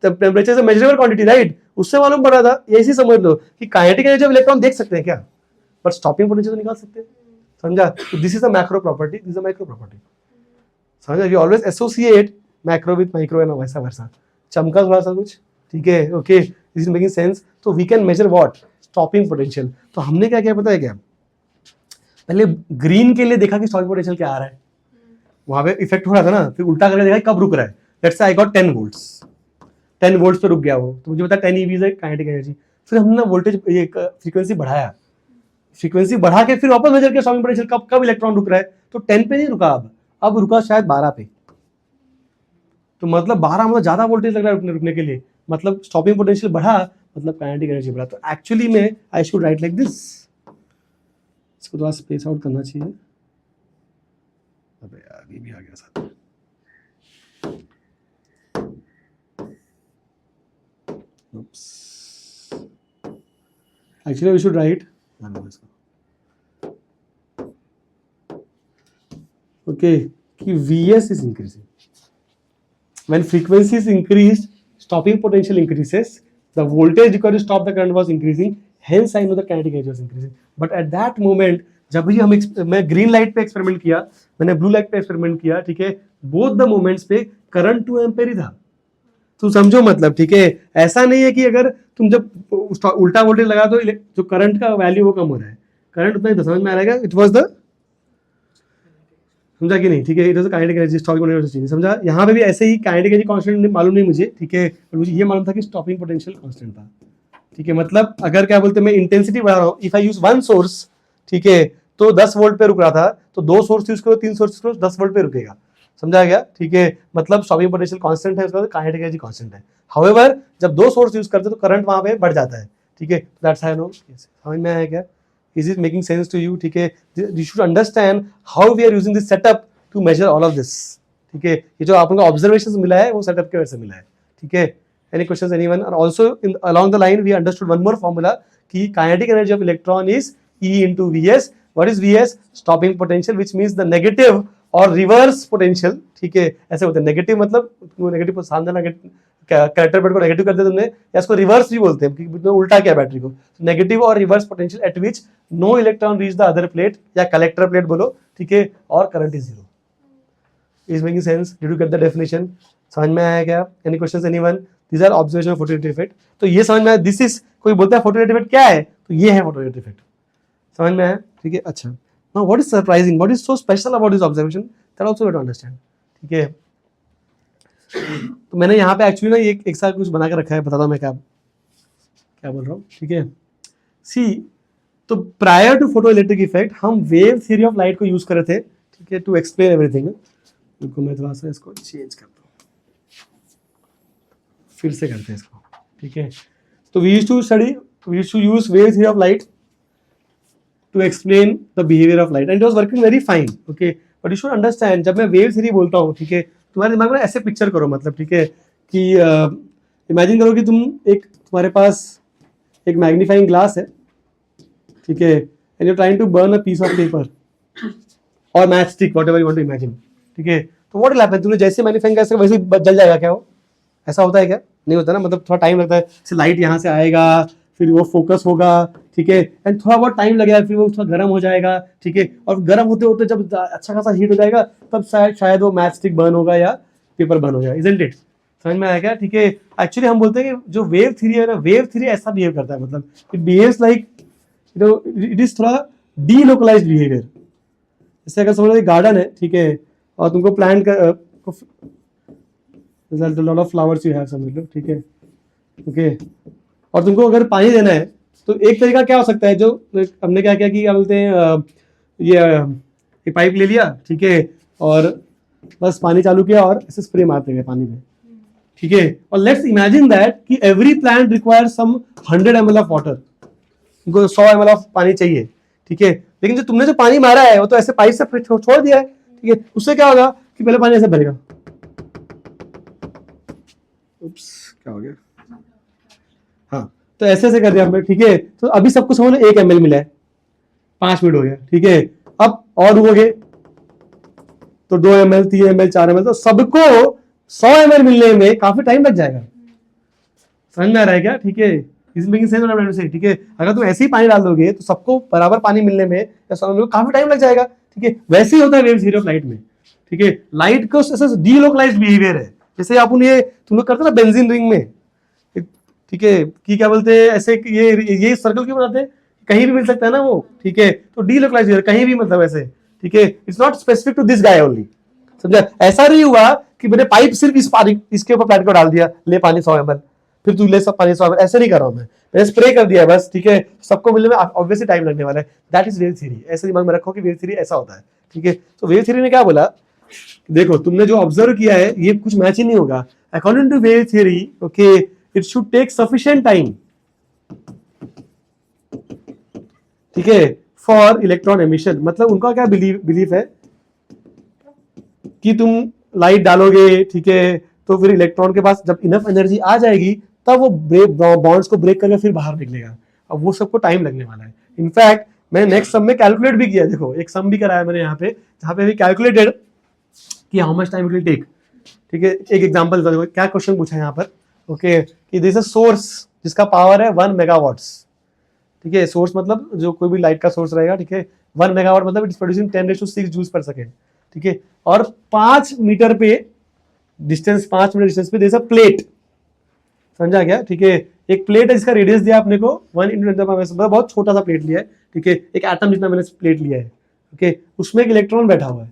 Temperature is a measurable quantity, right? उससे मालूम पड़ा था। ऐसे समझ लो कि काइनेटिक एनर्जी ऑफ इलेक्ट्रॉन देख सकते हैं क्या, पर स्टॉपिंग पोटेंशियल तो निकाल सकते हैं। समझा? तो this is a macro property, this is a micro property. समझा? We always associate macro with micro and वैसा वैसा। चमका थोड़ा सा कुछ, ठीक है, okay, this is making sense. तो we can measure what, stopping potential. तो हमने क्या किया पता है क्या, पहले ग्रीन के लिए देखा कि स्टॉपिंग पोटेंशियल क्या आ रहा है, वहां पे इफेक्ट हो रहा था ना, फिर उल्टा करके देखा कब रुक रहा है। Let's say I got 10 volts, 10 volts पे रुक गया वो, तो मुझे पता 10 EV है काइनेटिक एनर्जी। फिर हमने वोल्टेज ये फ्रीक्वेंसी बढ़ाया, फ्रीक्वेंसी बढ़ा के फिर वापस मेजर किया स्टॉपिंग पोटेंशियल, कब कब इलेक्ट्रॉन रुक रहा है। तो 10 पे नहीं रुका, अब रुका शायद 12 पे। तो मतलब 12 मतलब ज्यादा वोल्टेज लग रहा है रुकने के लिए, मतलब स्टॉपिंग पोटेंशियल बढ़ा, मतलब काइनेटिक एनर्जी बढ़ा। तो एक्चुअली में I should write like this, इसको थोड़ा स्पेस आउट करना चाहिए। अबे यार ये भी आ गया साथ में। Actually we should write, okay, कि Vs is increasing. When frequency is increased, stopping potential increases. The voltage required to stop the current was increasing. Hence I know the kinetic energy was increasing. But at that moment, जब भी मैं ग्रीन लाइट पे एक्सपेरिमेंट किया, मैंने ब्लू लाइट पे एक्सपेरिमेंट किया, ठीक है, बोथ द मोमेंट्स पे करंट 2 एम्पीयर ही था। तो समझो मतलब, ठीक है, ऐसा नहीं है कि अगर तुम जब उल्टा वोल्टेज लगा तो जो करंट का वैल्यू वो कम हो रहा है, करंट उतना ही समझ में आ रहेगा। इट वाज द, समझा कि नहीं, ठीक है, it was kinetic energy, stopping potential, समझा। यहाँ पे भी ऐसे ही काइनेटिक एनर्जी कांस्टेंट मालूम नहीं मुझे, ठीक है, पर मुझे ये मालूम था कि स्टॉपिंग पोटेंशियल कांस्टेंट था, ठीक है। मतलब अगर क्या बोलते हैं, मैं इंटेंसिटी बढ़ा रहा हूँ, इफ आई यूज 1 सोर्स, ठीक है, तो 10 वोल्ट पे रुक रहा था, तो 2 सोर्स यूज करो, 3 सोर्स करो, 10 वोल्ट पे रुकेगा। समझा गया, ठीक है। मतलब स्टॉपिंग पोटेंशियल कांस्टेंट है, उसका काइनेटिक एनर्जी कांस्टेंट है। हाउएवर जब 2 सोर्स यूज करते हैं तो करंट वहां पे बढ़ जाता है, ठीक है। That's how I know. समझ में आया क्या? Is it making sense to you? ठीक है, you should understand how we are using this setup to measure all of this, ठीक है। ये जो आपको ऑब्जर्वेशन मिला है वो सेटअप के वजह से मिला है, ठीक है। Any questions anyone? और also in along the line we understood one more formula कि kinetic energy of electron is E into Vs. What is Vs? Stopping potential, which means the negative और रिवर्स पोटेंशियल, ठीक है। ऐसे होते हैं नेगेटिव, मतलब नेगेटिव सामने कैरेक्टर पेड को नेगेटिव कर दिया तुमने, या इसको रिवर्स भी बोलते हैं क्योंकि उल्टा किया बैटरी को। नेगेटिव और reverse potential at which no electron reach the other plate, या कलेक्टर प्लेट बोलो, ठीक है, और current is zero. Is making sense? Did you get the definition? समझ में आया क्या? Any questions anyone? These are observation of photoelectric effect. तो ये समझ में आया, दिस इज, कोई बोलता है फोटोइलेक्ट्रिक इफेक्ट क्या है, तो ये है फोटोइलेक्ट्रिक इफेक्ट। समझ में आया, ठीक है। अच्छा, now what is surprising, what is so special about this observation, that also we have to understand, ठीक है। तो मैंने यहाँ पे एक्चुअली ना एक साथ कुछ बना के रखा है, बताता हूँ मैं क्या बोल रहा हूँ, ठीक है। सी, तो prior to photo electric effect हम वेव थ्योरी ऑफ लाइट को यूज कर रहे थे, ठीक है, टू एक्सप्लेन एवरीथिंग। इनको मैं थोड़ा सा इसको चेंज करता हूँ, फिर से करते हैं इसको, ठीक है। तो we used to use wave theory of light to explain the behavior of light and it was working very fine, okay, but you should understand, जब मैं वेव थ्योरी बोलता हूँ, ठीक है, तुम्हारे दिमाग में ऐसे पिक्चर करो, मतलब, ठीक है, कि इमेजिन करो कि तुम्हारे पास एक मैग्नीफाइंग ग्लास है, ठीक है, and you trying to burn a piece of paper और match stick, whatever you want to imagine, ठीक है। तो व्हाट विल हैपन, तुमने जैसे मैग्नीफाइंग ग्लास वैसे जल जाएगा क्या? वो ऐसा होता है क्या? नहीं होता ना, मतलब थोड़ा टाइम लगता है, लाइट यहाँ से आएगा, फिर वो फोकस होगा, ठीक है, एंड थोड़ा बहुत टाइम लगेगा, फिर वो थोड़ा गर्म हो जाएगा, ठीक है, और गर्म होते होते जब अच्छा खासा हीट हो जाएगा तब शायद वो मैच स्टिक बर्न होगा या पेपर बर्न हो जाएगा, इजंट इट? समझ में आया क्या? ठीक है। एक्चुअली हम बोलते हैं कि जो वेव थ्योरी है ना, वेव थ्योरी ऐसा बिहेव करता है, मतलब it behaves like, you know, it is थोड़ा डीलोकलाइज्ड बिहेवियर। जैसे अगर समझो एक गार्डन है, ठीक है, और तुमको प्लांट कर lot of flowers you have, समझ लो, ठीक है, ओके, और तुमको अगर पानी देना है तो एक तरीका क्या हो सकता है, जो हमने क्या किया कि क्या बोलते हैं, ये पाइप ले लिया, ठीक है, और बस पानी चालू किया और ऐसे स्प्रे मारते गए पानी में, ठीक है। और लेट्स इमेजिन दैट कि every plant require some 100 ml of water, उनको 100 ml ऑफ पानी चाहिए, ठीक है, लेकिन जो तुमने जो पानी मारा है वो तो ऐसे पाइप से छोड़ दिया है, ठीक है, उससे क्या होगा कि पहले पानी ऐसे भरेगा, क्या हो गया, हाँ, तो ऐसे ऐसे कर दिया हमने, ठीक है। तो अभी सबको समझ लो 1 ml मिला है, 5 मिनट हो गया, ठीक है। अब और हो गए तो 2 ml, 3 ml, 4 ml, तो सबको 100 ml मिलने में काफी टाइम लग जाएगा। समझ में आ रहा है क्या? ठीक है, ठीक है। अगर तुम ऐसे ही पानी डाल दोगे तो सबको बराबर पानी मिलने में काफी टाइम लग जाएगा, ठीक है। वैसे ही होता है वेव थ्योरी ऑफ लाइट में, ठीक है। लाइट को डीलोकलाइज्ड बिहेवियर है, जैसे आप ये तुम लोग करते ना बेंजीन रिंग में, ठीक है, कि क्या बोलते हैं ऐसे, ये सर्कल क्यों बनाते हैं, कहीं भी मिल सकता है ना वो, ठीक है। तो डीलोकलाइज्ड बिहेवियर कहीं भी, मतलब ऐसे, ठीक है, it's not specific to this guy only, समझा? ऐसा नहीं हुआ कि मैंने पाइप सिर्फ इसके ऊपर प्लांट को डाल दिया, ले पानी 100 ml, फिर तू ले सब पानी 100 ml, ऐसे नहीं कर रहा हूं मैंने स्प्रे कर दिया बस, ठीक है, सबको मिलने में ऑब्वियसली टाइम लगने वाला है। दैट इज वेव थ्योरी, ऐसे दिमाग में रखो कि वेव थ्योरी ऐसा होता है, ठीक है। तो वेव थ्योरी ने क्या बोला, देखो तुमने जो ऑब्जर्व किया है ये कुछ मैच ही नहीं होगा, according to wave theory, okay, it should take sufficient time, ठीक है, फॉर इलेक्ट्रॉन एमिशन। मतलब उनका क्या बिलीफ है कि तुम लाइट डालोगे, ठीक है, तो फिर इलेक्ट्रॉन के पास जब इनफ एनर्जी आ जाएगी तब वो बॉन्ड्स को ब्रेक करके फिर बाहर निकलेगा। अब वो सबको टाइम लगने वाला है। इनफैक्ट मैंने नेक्स्ट सम में कैलकुलेट भी किया, देखो एक सम भी कराया मैंने यहाँ पे, जहाँ पे भी कैलकुलेटेड कि how much time it will take, ठीक है। एक एग्जांपल देखो क्या क्वेश्चन पूछा है यहाँ पर, ओके, कि दिस अ सोर्स जिसका पावर है 1 मेगावाट्स, ठीक है। सोर्स मतलब जो कोई भी लाइट का सोर्स रहेगा, ठीक है, 1 मेगावाट मतलब it is producing 10⁶ joules per second, ठीक है। और 5 मीटर पे डिस्टेंस, 5 मीटर डिस्टेंस पे देयर इज अ प्लेट, समझा क्या, ठीक है। एक प्लेट है जिसका रेडियस दिया आपने को 1 × 10⁻⁻⁴, बहुत छोटा सा प्लेट लिया है, ठीक है, एक एटम जितना मैंने प्लेट लिया है, ओके, उसमें एक इलेक्ट्रॉन बैठा हुआ है,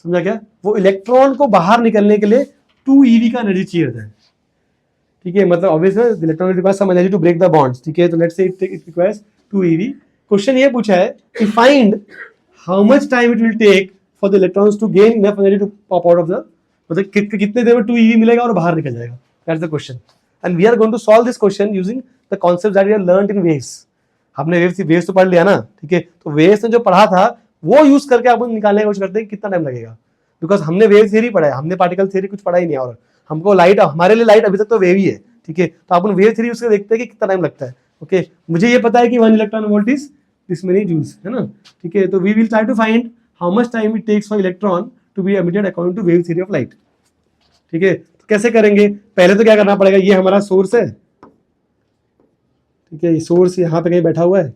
समझा क्या। वो इलेक्ट्रॉन को बाहर निकलने के लिए 2 eV का एनर्जी चाहिए होता है, ठीक है। मतलब obviously electron requires some energy to break the bonds, ठीक है। तो let's say it requires 2 eV। Question ये पूछा है कि find how much time it will take for the electrons to gain enough energy to pop out of the, मतलब कितने देर में 2 eV मिलेगा और बाहर निकल जाएगा, that's the question. And we are going to solve this question using the concepts that we have learned in waves. हमने वेव्स तो पढ़ लिया ना, ठीक है। तो वेव्स ने जो पढ़ा था वो यूज करके आप निकालने की कोशिश करते हैं कितना टाइम लगेगा, बिकॉज हमने वेव थ्योरी पढ़ा है, हमने पार्टिकल थ्योरी कुछ पढ़ा ही नहीं है, और हमको लाइट, हमारे लिए लाइट अभी तक तो वेव ही है, ठीक है। तो अपन वेव थ्योरी उसके देखते हैं कि कितना टाइम लगता है। ओके, मुझे ये पता है कि 1 electron volt is this many joules, है ना, ठीक है। तो we will try to find how much time it takes for electron to be emitted according to wave theory of light, ठीक है। तो कैसे करेंगे, पहले तो क्या करना पड़ेगा, ये हमारा सोर्स है, ठीक है, ये सोर्स यहाँ पे कहीं बैठा हुआ है,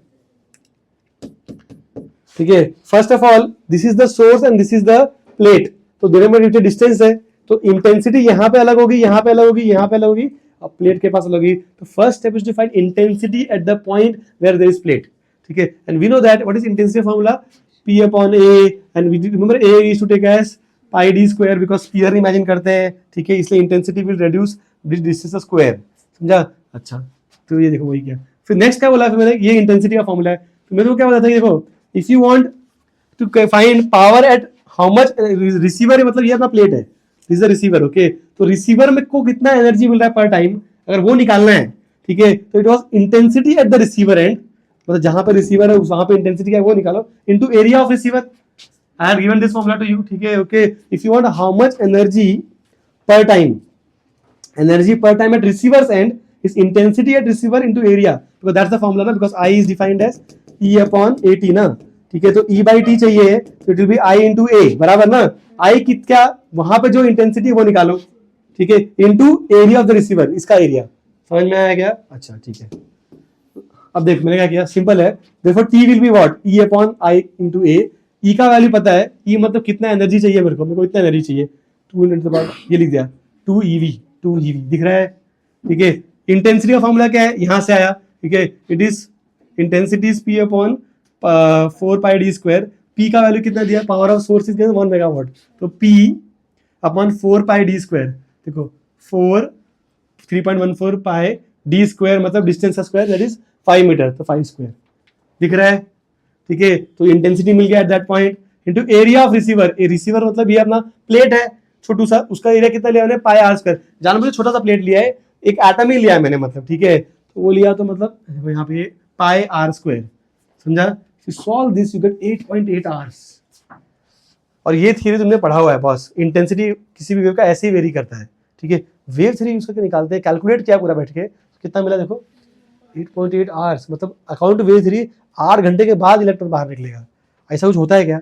ठीक है। First of all this is the source and this is the plate, तो दोनों में डिस्टेंस है, तो इंटेंसिटी यहाँ पे अलग होगी, यहाँ पे अलग होगी, यहाँ पे अलग होगी, और प्लेट के पास अलग होगी। तो first step is to find intensity at the point where there is plate, ठीक है। And we know that what is intensity formula, P upon A, and we remember A is to take as pi d square because sphere imagine करते हैं, ठीक है, इसलिए intensity will reduce distance square, समझा। अच्छा, तो ये देखो वही क्या, फिर नेक्स्ट क्या बोला, फिर मैंने ये इंटेंसिटी का फॉर्मूला है, तो मेरे को क्या बताया था, देखो if you want to find power at how much receiver, मतलब ये अपना प्लेट है, this is the receiver, okay. तो रिसीवर में को कितना एनर्जी मिल रहा है पर टाइम, अगर वो निकालना है, ठीक है, तो it was intensity at the receiver and, मतलब जहां पर रिसीवर है वहां पे इंटेंसिटी क्या है वो निकालो, into area of receiver. I have given this formula to you, ठीक है, okay. If you want how much energy per time, energy per time at receivers and is intensity at receiver into area, because that's the formula ना, because I is defined as E upon AT ना, ठीक है। तो E by T चाहिए, तो it will be I into A, बराबर ना, I क्या, वहां पे जो इंटेंसिटी वो निकालो, ठीक है, into area of the receiver, इसका एरिया, समझ में आया क्या? अच्छा, ठीक है। अब देख मैंने क्या किया, सिंपल है, देखो T will be what, E upon I into A, E का वैल्यू पता है, E मतलब कितना एनर्जी चाहिए मेरे को इतना एनर्जी चाहिए, 2 into the power, ये लिख दिया 2 EV दिख रहा है, ठीक है। इंटेंसिटी का फॉर्मूला क्या है, यहां से आया, ठीक है, it is intensity is P upon 4 pi d square, P का वैल्यू कितना दिया, power of source is 1 megawatt, तो P upon 4 pi d square, देखो 3.14 pi d स्क्वायर मतलब डिस्टेंस का स्क्वायर, दैट इज 5 मीटर, तो 5 स्क्वायर दिख रहा है, ठीक है। तो इंटेंसिटी मिल गया at that point, into area of receiver, A receiver मतलब ये अपना प्लेट है छोटू सा, उसका एरिया कितना लिया मैंने, पाई आर स्क्वायर, जान मुझे छोटा सा प्लेट लिया है, एक एटम ही लिया है मैंने, मतलब ठीक है, तो वो लिया, तो मतलब यहाँ पे पाई आर स्क्वायर, समझा। Solve this you get 8.8 hours, और ये थ्योरी तुमने पढ़ा हुआ है बॉस, इंटेंसिटी किसी भी वेव का ऐसे ही वेरी करता है, ठीक है। वेव थ्योरी यूज करके निकालते हैं, कैलकुलेट किया पूरा बैठ के, कितना मिला देखो 8.8 आवर्स, मतलब अकॉर्डिंग टू वेव थ्योरी 8 घंटे के बाद इलेक्ट्रॉन बाहर निकलेगा, ऐसा कुछ होता है क्या?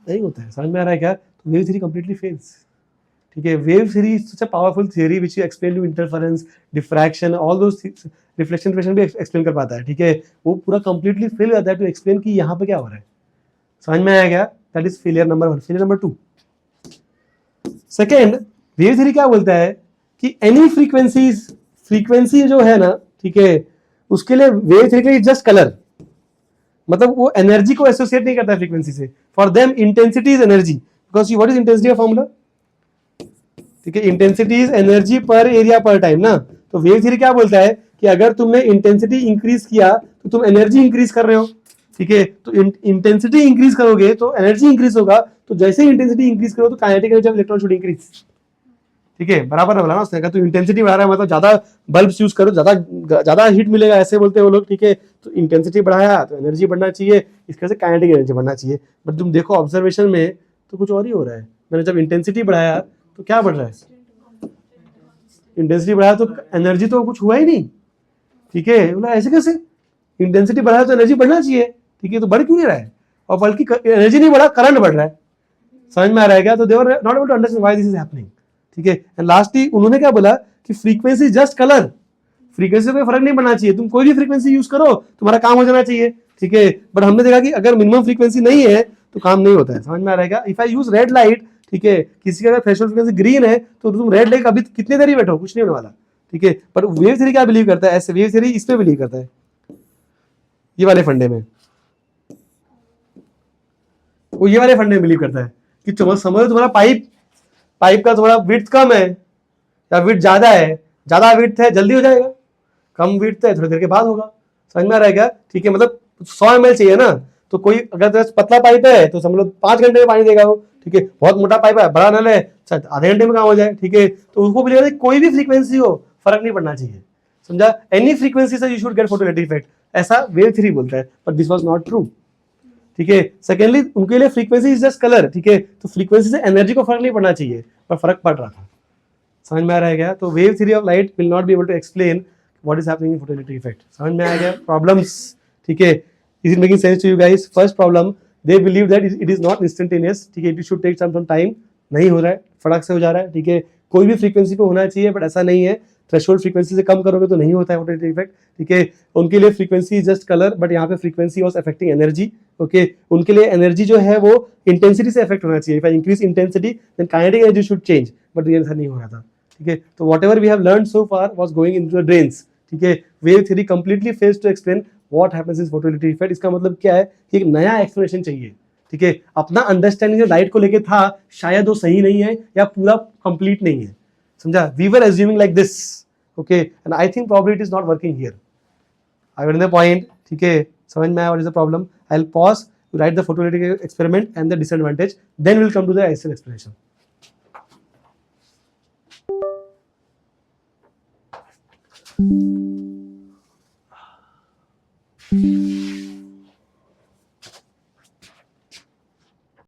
नहीं होता है, समझ में आ रहा है क्या? तो वेव थ्योरी कंप्लीटली फेल्स, ठीक है। Wave theory is such a powerful theory which you explain to interference, diffraction, all those reflection भी एक्सप्लेन कर पाता है, ठीक है। वो पूरा कंप्लीटली फेल हो जाता है टू एक्सप्लेन कि यहाँ पे क्या हो रहा है, समझ में आया क्या? That is failure number 1। Failure number 2, second, wave theory क्या बोलता है कि एनी फ्रीक्वेंसी जो है ना, ठीक है, उसके लिए वेव थ्योरी के लिए जस्ट कलर, मतलब वो एनर्जी को एसोसिएट नहीं करता है फ्रीक्वेंसी से, for them intensity is energy, because what is intensity का फॉर्मूला, ठीक है, इंटेंसिटी इज एनर्जी पर एरिया पर टाइम ना। तो वेव थ्योरी क्या बोलता है कि अगर तुमने इंटेंसिटी इंक्रीज किया तो तुम एनर्जी इंक्रीज कर रहे हो, ठीक है। तो इंटेंसिटी इंक्रीज करोगे तो एनर्जी इंक्रीज होगा, तो जैसे ही इंटेंसिटी इंक्रीज करो तो kinetic energy of electron should increase, ठीक है, बराबर ना बोला ना उसने, अगर तू इंटेंसिटी बढ़ा रहा है मतलब ज्यादा बल्ब यूज करो, ज्यादा हीट मिलेगा, ऐसे बोलते हैं वो लोग, ठीक है। तो इंटेंसिटी बढ़ाया तो एनर्जी बढ़ना चाहिए, इसके से काइनेटिक एनर्जी बढ़ना चाहिए, बट तुम देखो ऑब्जर्वेशन में तो कुछ और ही हो रहा है। मैंने जब इंटेंसिटी बढ़ाया तो क्या बढ़ रहा है, इंटेंसिटी बढ़ाया तो एनर्जी तो कुछ हुआ ही नहीं, ठीक है। बोला ऐसे कैसे, इंटेंसिटी बढ़ाया तो एनर्जी बढ़ना चाहिए, ठीक है, तो बढ़ क्यों नहीं रहा है, और बल्कि एनर्जी नहीं बढ़ा, करंट बढ़ रहा है, समझ में आ रहा है क्या? तो they were not able to understand why this is happening, ठीक है। एंड लास्टली उन्होंने क्या बोला कि फ्रीक्वेंसी जस्ट कलर, फ्रीक्वेंसी से कोई फर्क नहीं पड़ना चाहिए, तुम कोई भी फ्रीक्वेंसी यूज करो तुम्हारा काम हो जाना चाहिए, ठीक है। बट हमने देखा कि अगर मिनिमम फ्रीक्वेंसी नहीं है तो काम नहीं होता है, समझ में आ रहा है क्या? If I use red light, ठीक है, किसी का अगर थ्रेशोल्ड फ्रीक्वेंसी ग्रीन है तो तुम रेड लाइट अभी कितनी देर ही बैठो, कुछ नहीं होने वाला, ठीक है। पर वेव थ्योरी क्या बिलीव करता है, ऐसे वेव थ्योरी इस पे बिलीव करता है, ये वाले फंडे में, वो ये वाले फंडे में बिलीव करता है कि समझो तुम्हारा पाइप का थोड़ा विड्थ कम है या विड्थ ज्यादा है, ज्यादा विड्थ है जल्दी हो जाएगा, कम विड्थ है थोड़ी देर के बाद होगा, समझ में आ रहा है क्या? ठीक है, मतलब 100 ml चाहिए ना, तो कोई अगर पतला पाइप है तो समझ लो 5 घंटे में पानी देगा वो, ठीक है। बहुत मोटा पाइप है, बड़ा नल है, आधे घंटे में काम हो जाए, ठीक है। तो उसको बोलिएगा कोई भी फ्रीक्वेंसी हो फर्क नहीं पड़ना चाहिए, समझा, एनी फ्रीक्वेंसी से you should get photoelectric effect, ऐसा वेव थ्योरी बोलता है, but this was not true, ठीक है। सेकेंडली उनके लिए फ्रीक्वेंसी इज जस्ट कलर, ठीक है, तो फ्रीक्वेंसी से एनर्जी को फर्क नहीं पड़ना चाहिए, पर फर्क पड़ रहा था। समझ में आ रहा है क्या? तो wave theory of light will not be able to explain what is happening in photoelectric effect. समझ में आ गया? प्रॉब्लम्स, ठीक है, is it making sense to you guys? First problem, they believe that it is not instantaneous, ठीक है, it should take some time, नहीं हो रहा है, फटाक से हो जा रहा है, ठीक है, कोई भी फ्रीक्वेंसी पे होना चाहिए बट ऐसा नहीं है, थ्रेशोल्ड फ्रीक्वेंसी से कम करोगे तो नहीं होता है फोटोइलेक्ट्रिक इफेक्ट, ठीक है। उनके लिए frequency is just colour, but यहाँ पे frequency was affecting energy, okay, उनके लिए एनर्जी जो है वो इंटेंसिटी से अफेक्ट होना चाहिए, if I increase intensity then kinetic energy should change, but ये ऐसा नहीं हो रहा था, ठीक है। तो whatever we have learn so far was going into the drains, ठीक है। Wave theory completely fails to explain what happens in photoelectric effect. इसका मतलब क्या है कि एक नया एक्सप्लेनेशन चाहिए, ठीक है। अपना अंडरस्टैंडिंग जो लाइट को लेके था शायद वो सही नहीं है या पूरा कंप्लीट नहीं है, समझा? We were assuming like this, okay, and I think probably it is not working here. I got the point, ठीक है? समझ में आया what is the problem? I will pause to write the photoelectric experiment and the disadvantage, then will come to the actual explanation.